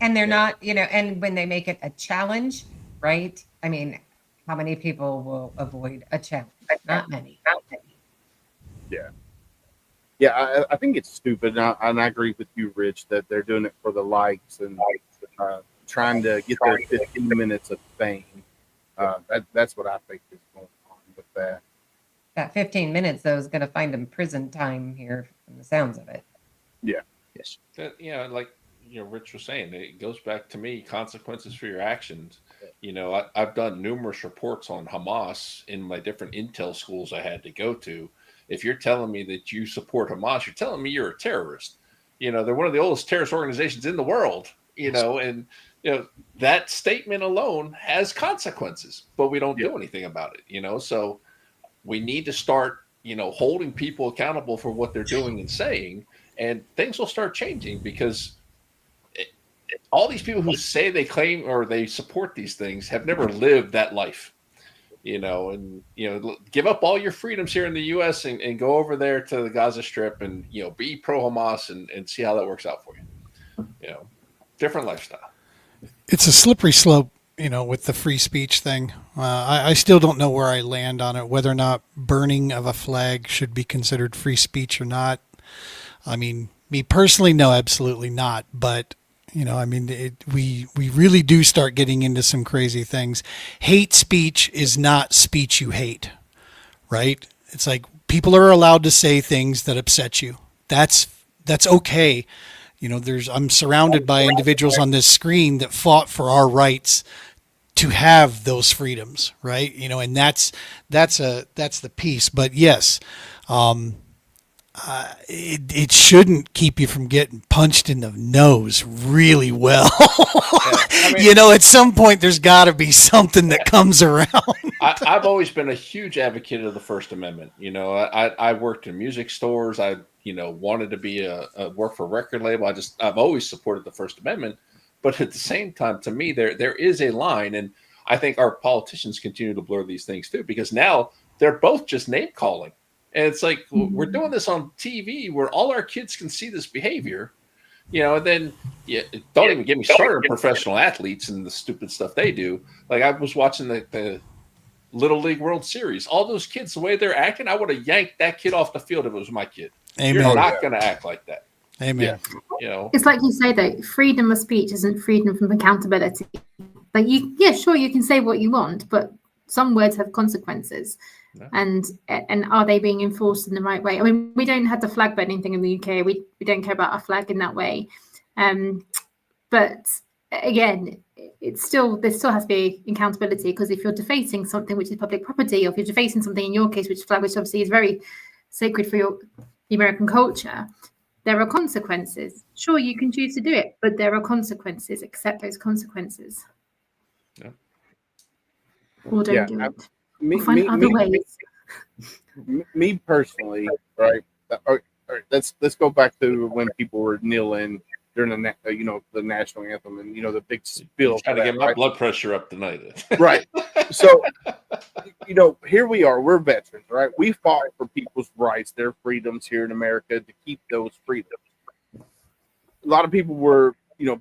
And they're not, and when they make it a challenge, right? I mean, how many people will avoid a challenge? Not many. Yeah. Yeah, I think it's stupid, and I agree with you, Rich, that they're doing it for the likes and trying to get their 15 minutes of fame. That's what I think is going on with that. That 15 minutes, though, is going to find them prison time here from the sounds of it. Yeah. Yes. Like Rich was saying, it goes back to me, consequences for your actions. I've done numerous reports on Hamas in my different intel schools I had to go to. If you're telling me that you support Hamas, you're telling me you're a terrorist. They're one of the oldest terrorist organizations in the world, and that statement alone has consequences, but we don't do anything about it, so we need to start, holding people accountable for what they're doing and saying, and things will start changing because all these people who say they claim or they support these things have never lived that life. Give up all your freedoms here in the U.S. and go over there to the Gaza Strip and, be pro-Hamas and see how that works out for you. Different lifestyle. It's a slippery slope, with the free speech thing. I still don't know where I land on it, whether or not burning of a flag should be considered free speech or not. I mean, me personally, no, absolutely not. But we really do start getting into some crazy things. Hate speech is not speech you hate, right? It's like people are allowed to say things that upset you. That's okay. I'm surrounded by individuals on this screen that fought for our rights to have those freedoms, right? And that's the piece. But yes, it shouldn't keep you from getting punched in the nose really well. At some point there's got to be something that comes around. I've always been a huge advocate of the First Amendment. I worked in music stores. I wanted to be work for a record label. I've always supported the First Amendment, but at the same time, to me, there is a line, and I think our politicians continue to blur these things too, because now they're both just name calling. And it's like, we're doing this on TV where all our kids can see this behavior, and then don't even get me started on professional athletes and the stupid stuff they do. Like, I was watching the Little League World Series. All those kids, the way they're acting, I would have yanked that kid off the field if it was my kid. Amen. You're not going to act like that. Amen. It's like you say, though, freedom of speech isn't freedom from accountability. Like, sure, you can say what you want, but some words have consequences. Yeah. And are they being enforced in the right way? I mean, we don't have the flag burning thing in the UK. We don't care about our flag in that way. But again, there still has to be accountability, because if you're defacing something which is public property, or if you're defacing something in your case, which flag, which obviously is very sacred for the American culture, there are consequences. Sure, you can choose to do it, but there are consequences. Accept those consequences. Yeah. Or don't do it. Find other ways. Me personally, right? All right, let's go back to when people were kneeling during the national anthem, and the big spill. Trying to get my blood pressure up tonight. Right. So, here we are. We're veterans, right? We fought for people's rights, their freedoms here in America, to keep those freedoms. A lot of people were,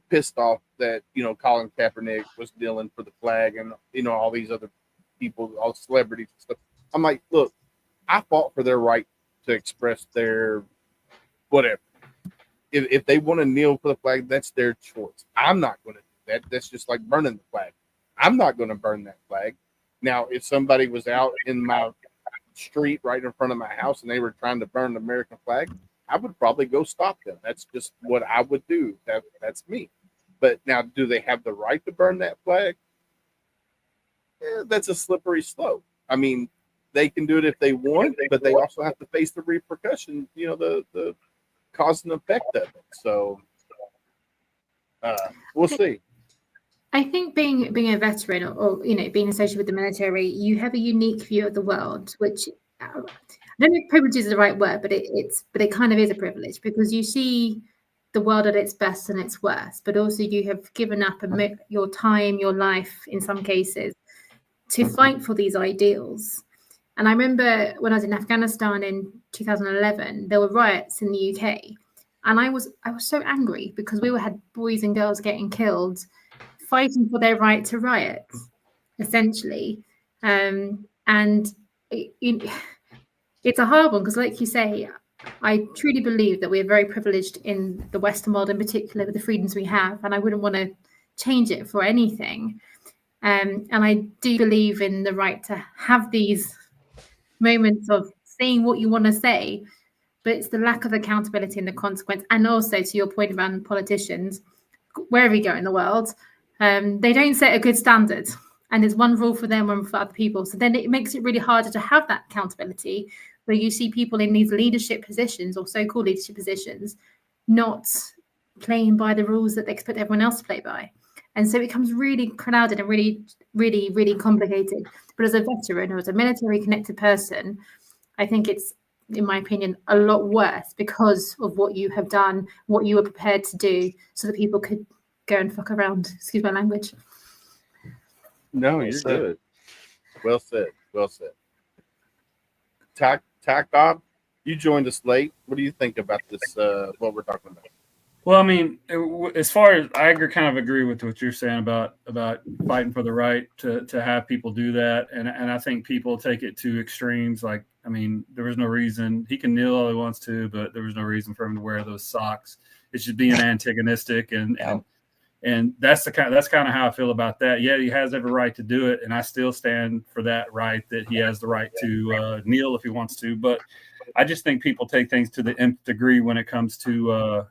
pissed off that Colin Kaepernick was kneeling for the flag, and all these other people, all celebrities and stuff. I'm like, look, I fought for their right to express their whatever. If they want to kneel for the flag, that's their choice. I'm not going to do that. That's just like burning the flag. I'm not going to burn that flag. Now, if somebody was out in my street right in front of my house and they were trying to burn the American flag, I would probably go stop them. That's just what I would do. That's me. But now, do they have the right to burn that flag? That's a slippery slope. I mean, they can do it if they want, but they also have to face the repercussions, the cause and effect of it. So we'll see. I think being a veteran, or being associated with the military, you have a unique view of the world, which I don't know if privilege is the right word, but it kind of is a privilege, because you see the world at its best and its worst, but also you have given up your time, your life, in some cases, to fight for these ideals. And I remember when I was in Afghanistan in 2011, there were riots in the UK, and I was so angry because we had boys and girls getting killed, fighting for their right to riot, essentially. And it's a hard one, because, like you say, I truly believe that we are very privileged in the Western world, in particular, with the freedoms we have, and I wouldn't want to change it for anything. And I do believe in the right to have these moments of saying what you want to say, but it's the lack of accountability and the consequence. And also, to your point about politicians, wherever you go in the world, they don't set a good standard, and there's one rule for them, one for other people. So then it makes it really harder to have that accountability, where you see people in these leadership positions, or so-called leadership positions, not playing by the rules that they expect everyone else to play by. And so it becomes really crowded and really, really, really complicated. But as a veteran, or as a military connected person, I think it's, in my opinion, a lot worse because of what you have done, what you were prepared to do, so that people could go and fuck around. Excuse my language. No, you're good. Well said. Well said. Tack Bob, you joined us late. What do you think about this? What we're talking about? Well, I mean, as far as I kind of agree with what you're saying about fighting for the right to have people do that, and I think people take it to extremes. Like, I mean, there was no reason he can kneel all he wants to, but there was no reason for him to wear those socks. It's just being antagonistic, and that's kind of how I feel about that. Yeah, he has every right to do it, and I still stand for that right, that he has the right to kneel if he wants to. But I just think people take things to the nth degree when it comes to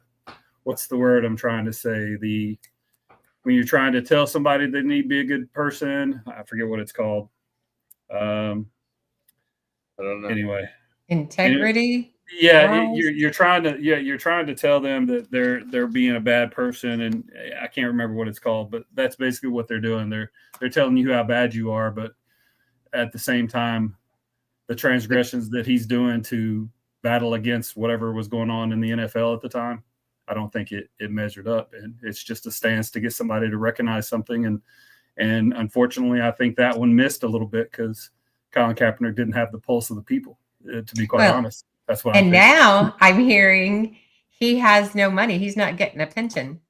what's the word I'm trying to say? When you're trying to tell somebody they need to be a good person, I forget what it's called. I don't know. Anyway, integrity. Yeah, you're trying to tell them that they're being a bad person, and I can't remember what it's called, but that's basically what they're doing. They're telling you how bad you are, but at the same time, the transgressions that he's doing to battle against whatever was going on in the NFL at the time, I don't think it measured up. And it's just a stance to get somebody to recognize something And unfortunately, I think that one missed a little bit because Colin Kaepernick didn't have the pulse of the people, to be quite honest. That's what I'm And now I'm hearing he has no money. He's not getting a pension.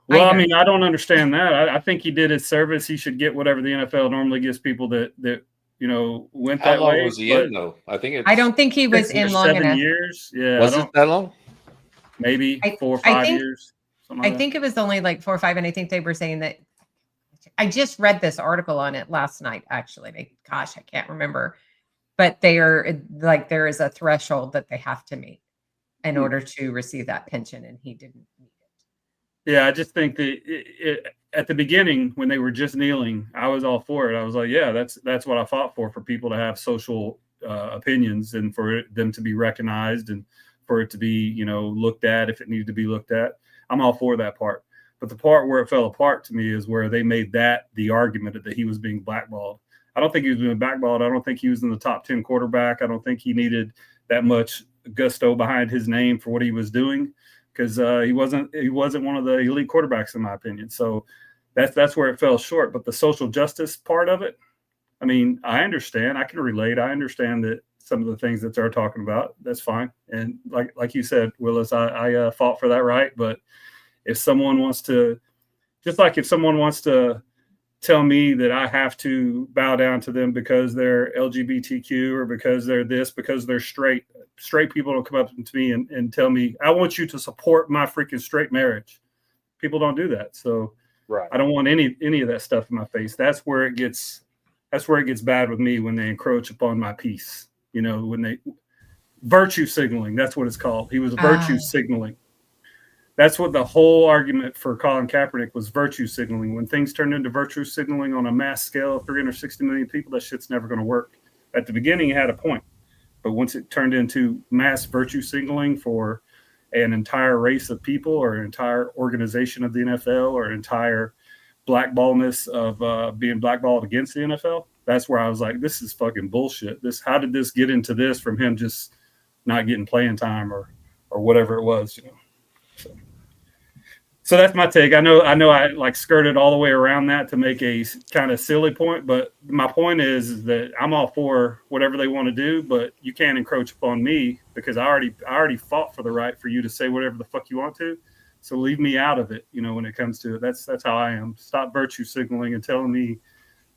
Well, either. I mean, I don't understand that. I think he did his service. He should get whatever the NFL normally gives people that went that How long way. was he in though? I think it's I don't think he was 6 or in long 7 enough. years. Yeah, was it that long? Maybe I- 4 or I 5 think- years. I think it was only like 4 or 5, and I think they were saying that. I just read this article on it last night. Actually, gosh, I can't remember, but they are like there is a threshold that they have to meet in order to receive that pension, and he didn't meet it. Yeah, I just think that at the beginning when they were just kneeling, I was all for it. I was like, yeah, that's what I fought for people to have social opinions and for them to be recognized and for it to be looked at if it needed to be looked at. I'm all for that part. But the part where it fell apart to me is where they made that the argument that he was being blackballed. I don't think he was being blackballed. I don't think he was in the top 10 quarterback. I don't think he needed that much gusto behind his name for what he was doing because he wasn't one of the elite quarterbacks in my opinion. So that's where it fell short. But the social justice part of it, I mean, I understand. I can relate. I understand that some of the things that they're talking about. That's fine. And like you said, Willis, I fought for that right. But if someone wants to, just like if someone wants to tell me that I have to bow down to them because they're LGBTQ or because they're this, because they're straight people don't come up to me and tell me, I want you to support my freaking straight marriage. People don't do that. So Right. I don't want any of that stuff in my face. That's where it gets bad with me when they encroach upon my peace. When they virtue signaling, that's what it's called. He was virtue signaling. That's what the whole argument for Colin Kaepernick was, virtue signaling. When things turned into virtue signaling on a mass scale of 360 million people, that shit's never going to work. At the beginning, it had a point. But once it turned into mass virtue signaling for an entire race of people or an entire organization of the NFL or an entire blackballness of being blackballed against the NFL, that's where I was like, this is fucking bullshit. How did this get into this from him just not getting playing time or whatever it was, So that's my take. I know I like skirted all the way around that to make a kind of silly point, but my point is that I'm all for whatever they want to do, but you can't encroach upon me because I already fought for the right for you to say whatever the fuck you want to. So leave me out of it, when it comes to it. That's how I am. Stop virtue signaling and telling me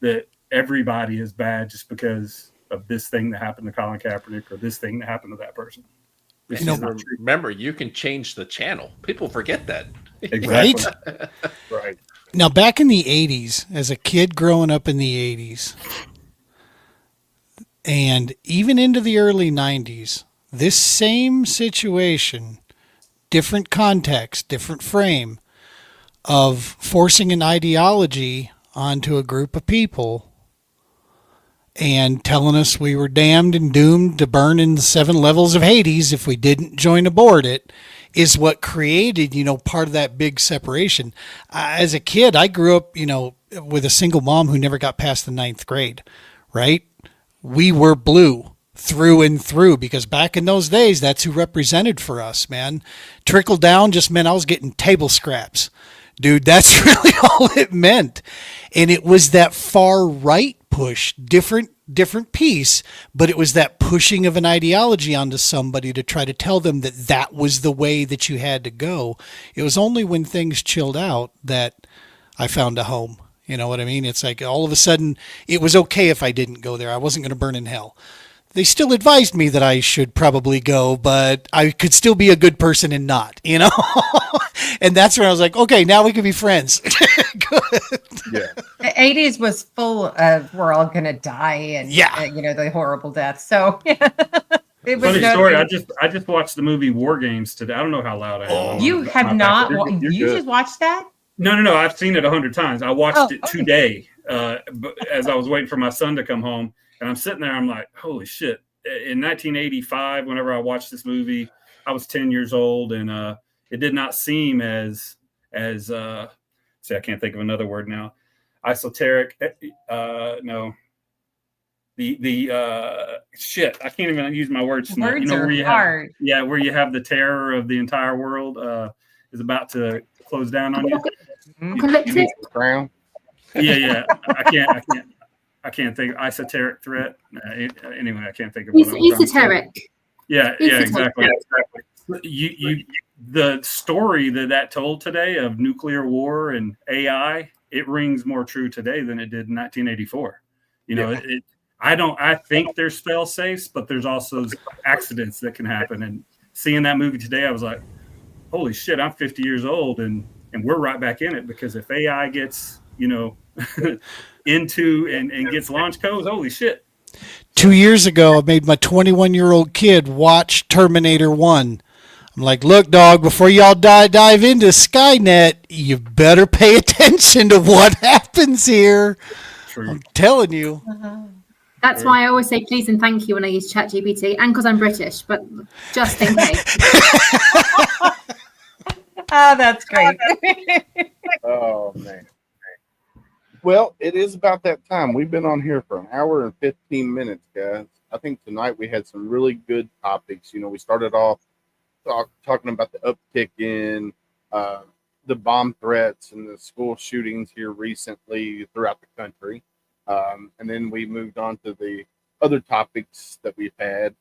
that everybody is bad just because of this thing that happened to Colin Kaepernick or this thing that happened to that person. Remember, you can change the channel. People forget that. Right? Right. Now, back in the 80s, as a kid growing up in the 80s, and even into the early 90s, this same situation, different context, different frame of forcing an ideology onto a group of people and telling us we were damned and doomed to burn in the 7 levels of Hades if we didn't join aboard it, is what created, part of that big separation. As a kid, I grew up, with a single mom who never got past the 9th grade, right? We were blue through and through because back in those days, that's who represented for us, man. Trickle down just meant I was getting table scraps. Dude, that's really all it meant. And it was that far right push, different piece, but it was that pushing of an ideology onto somebody to try to tell them that was the way that you had to go. It was only when things chilled out that I found a home. You know what I mean? It's like all of a sudden it was okay if I didn't go there. I wasn't going to burn in hell. They still advised me that I should probably go, but I could still be a good person and not, And that's when I was like, okay, now we can be friends. Good. Yeah. The 80s was full of we're all gonna die and the horrible death. So it was Funny story. I just watched the movie War Games today. I don't know how loud I am. You have not. You good. just watched that? No. I've seen it 100 times. I watched it today as I was waiting for my son to come home, and I'm sitting there. I'm like, holy shit! In 1985, whenever I watched this movie, I was 10 years old, and it did not seem as I can't think of another word now. Esoteric. No. The shit. I can't even use my words tonight. Words are hard. Where you have the terror of the entire world is about to close down on you. Collective. Crown. Yeah. I can't think. Esoteric threat. Anyway, I can't think of what I'm trying to say. Esoteric. Yeah, exactly. The story that told today of nuclear war and AI, it rings more true today than it did in 1984. I think there's fail safes, but there's also accidents that can happen. And seeing that movie today, I was like, holy shit, I'm 50 years old and we're right back in it, because if AI gets, into and gets launch codes, holy shit. 2 years ago, I made my 21-year-old kid watch Terminator 1. I'm like, look, dog, before y'all dive into Skynet, you better pay attention to what happens here. True. I'm telling you. That's why I always say please and thank you when I use ChatGPT, and because I'm British, but just in case. Oh, that's great. Oh, man. Well, it is about that time. We've been on here for an hour and 15 minutes, guys. I think tonight we had some really good topics. We started off talking about the uptick in the bomb threats and the school shootings here recently throughout the country. And then we moved on to the other topics that we've had.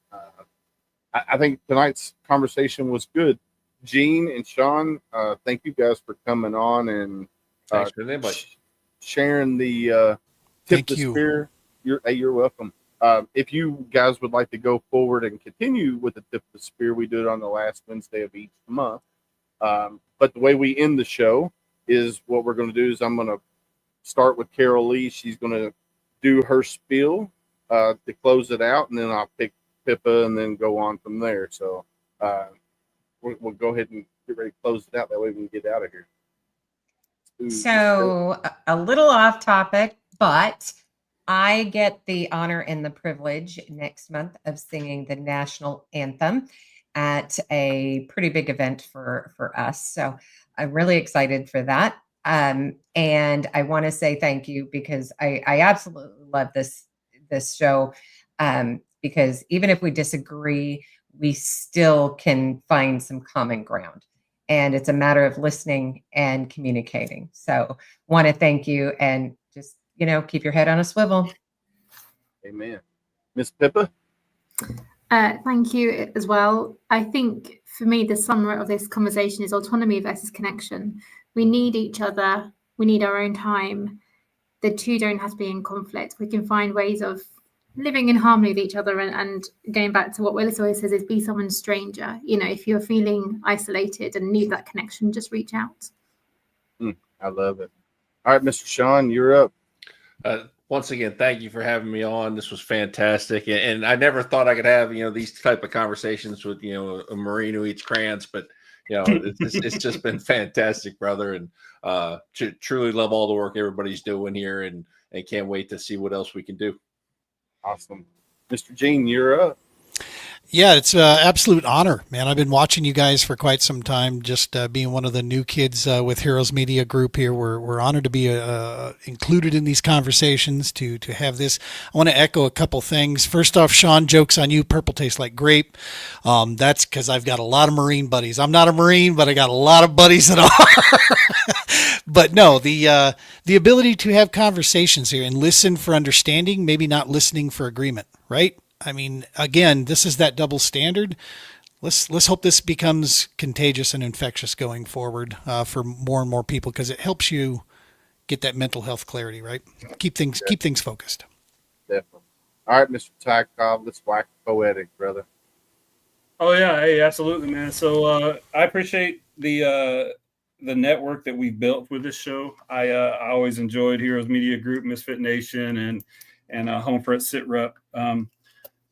I think tonight's conversation was good. Gene and Sean, thank you guys for coming on and Thanks for the invite. Sharing the tip the spear. You're welcome. If you guys would like to go forward and continue with the tip the spear, we do it on the last Wednesday of each month. But the way we end the show is what we're going to do is I'm going to start with Carol Lee. She's going to do her spiel to close it out, and then I'll pick Pippa and then go on from there. So we'll go ahead and get ready to close it out. That way we can get out of here. So a little off topic, but I get the honor and the privilege next month of singing the national anthem at a pretty big event for us. So I'm really excited for that. And I want to say thank you, because I absolutely love this show, because even if we disagree, we still can find some common ground. And it's a matter of listening and communicating. So want to thank you, and just, keep your head on a swivel. Amen. Miss Pippa? Thank you as well. I think for me, the summary of this conversation is autonomy versus connection. We need each other. We need our own time. The two don't have to be in conflict. We can find ways of living in harmony with each other, and going back to what Willis always says is be someone's stranger. If you're feeling isolated and need that connection, just reach out. I love it. All right, Mr. Sean, you're up. Once again, thank you for having me on. This was fantastic. And I never thought I could have, these type of conversations with, a Marine who eats crayons, but it's just been fantastic, brother. And truly love all the work everybody's doing here, and can't wait to see what else we can do. Awesome. Mr. Gene, you're up. Yeah, it's an absolute honor, man. I've been watching you guys for quite some time, just being one of the new kids with Heroes Media Group here. We're honored to be included in these conversations, to have this. I want to echo a couple things. First off, Sean, joke's on you. Purple tastes like grape. That's because I've got a lot of Marine buddies. I'm not a Marine, but I got a lot of buddies that are. But no, the ability to have conversations here and listen for understanding, maybe not listening for agreement, right? I mean, again, this is that double standard. Let's hope this becomes contagious and infectious going forward for more and more people, because it helps you get that mental health clarity, right? Keep things focused. Definitely. All right, Mr. Tykov, let's wax poetic, brother. Oh yeah, hey, absolutely, man. So I appreciate the network that we've built with this show. I always enjoyed Heroes Media Group, MisFitNation, and HomeFront Sitrep.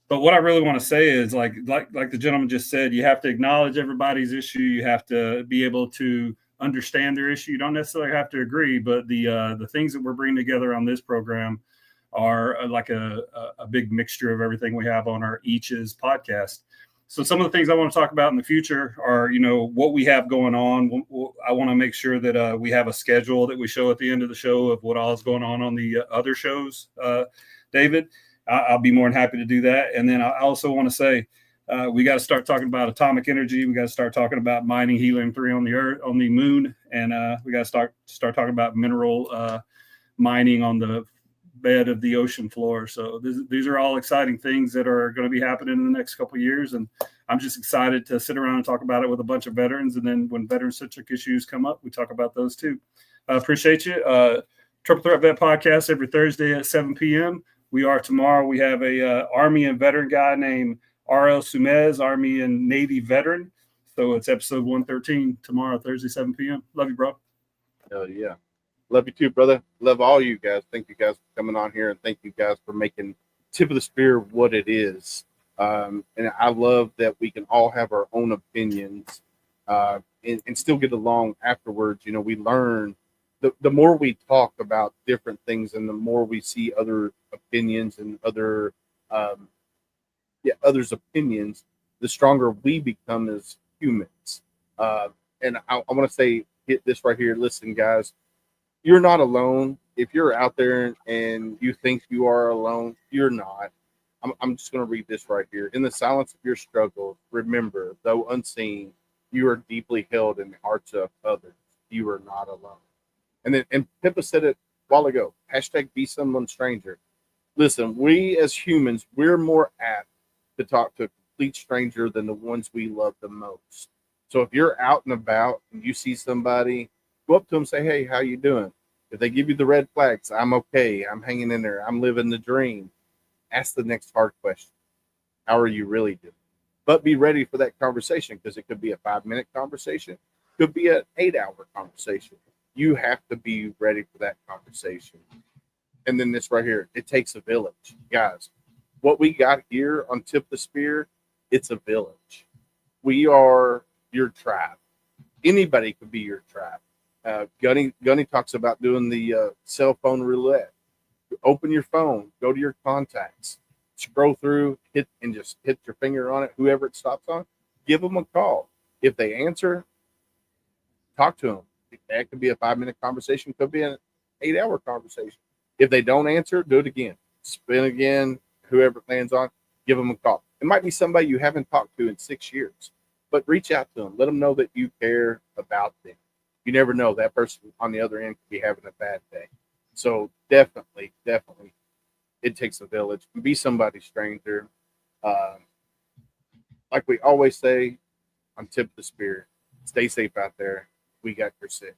But what I really want to say is, like the gentleman just said, you have to acknowledge everybody's issue. You have to be able to understand their issue. You don't necessarily have to agree, but the things that we're bringing together on this program are like a big mixture of everything we have on our Each's podcast. So some of the things I want to talk about in the future are, what we have going on. I want to make sure that we have a schedule that we show at the end of the show of what all is going on the other shows, David. I'll be more than happy to do that. And then I also want to say we got to start talking about atomic energy. We got to start talking about mining helium-3 on the Earth, on the moon, and we got to start talking about mineral mining on the bed of the ocean floor. So these are all exciting things that are going to be happening in the next couple of years. And I'm just excited to sit around and talk about it with a bunch of veterans. And then when veteran-centric issues come up, we talk about those too. I appreciate you. Triple Threat Vet Podcast every Thursday at 7 p.m. Tomorrow we have a Army and veteran guy named R.L. Sumez, Army and Navy veteran. So it's episode 113 tomorrow, Thursday, 7 p.m. Love you, bro. Hell yeah. Love you too, brother. Love all you guys. Thank you guys for coming on here, and thank you guys for making Tip of the Spear what it is. And I love that we can all have our own opinions and still get along afterwards. You know, we learn the more we talk about different things and the more we see other opinions and others' opinions, the stronger we become as humans. And I want to say, hit this right here. Listen, guys, you're not alone. If you're out there and you think you are alone, you're not. I'm just going to read this right here. In the silence of your struggle, remember, though unseen, you are deeply held in the hearts of others. You are not alone. And Pippa said it a while ago. # be someone stranger. Listen, we as humans, we're more apt to talk to a complete stranger than the ones we love the most. So if you're out and about and you see somebody, go up to them and say, hey, how you doing? If they give you the red flags, I'm okay. I'm hanging in there. I'm living the dream. Ask the next hard question. How are you really doing? But be ready for that conversation, because it could be a 5-minute conversation. Could be an 8-hour conversation. You have to be ready for that conversation. And then this right here, it takes a village. Guys, what we got here on Tip the Spear, it's a village. We are your tribe. Anybody could be your tribe. Gunny talks about doing the cell phone roulette. Open your phone, go to your contacts, scroll through, just hit your finger on it. Whoever it stops on, give them a call. If they answer, talk to them. That could be a 5-minute conversation, could be an 8-hour conversation. If they don't answer, do it again. Spin again. Whoever it lands on, give them a call. It might be somebody you haven't talked to in 6 years, but reach out to them. Let them know that you care about them. You never know, that person on the other end could be having a bad day. So definitely, it takes a village. Be somebody's stranger. Like we always say on Tip the Spear, stay safe out there. We got your six.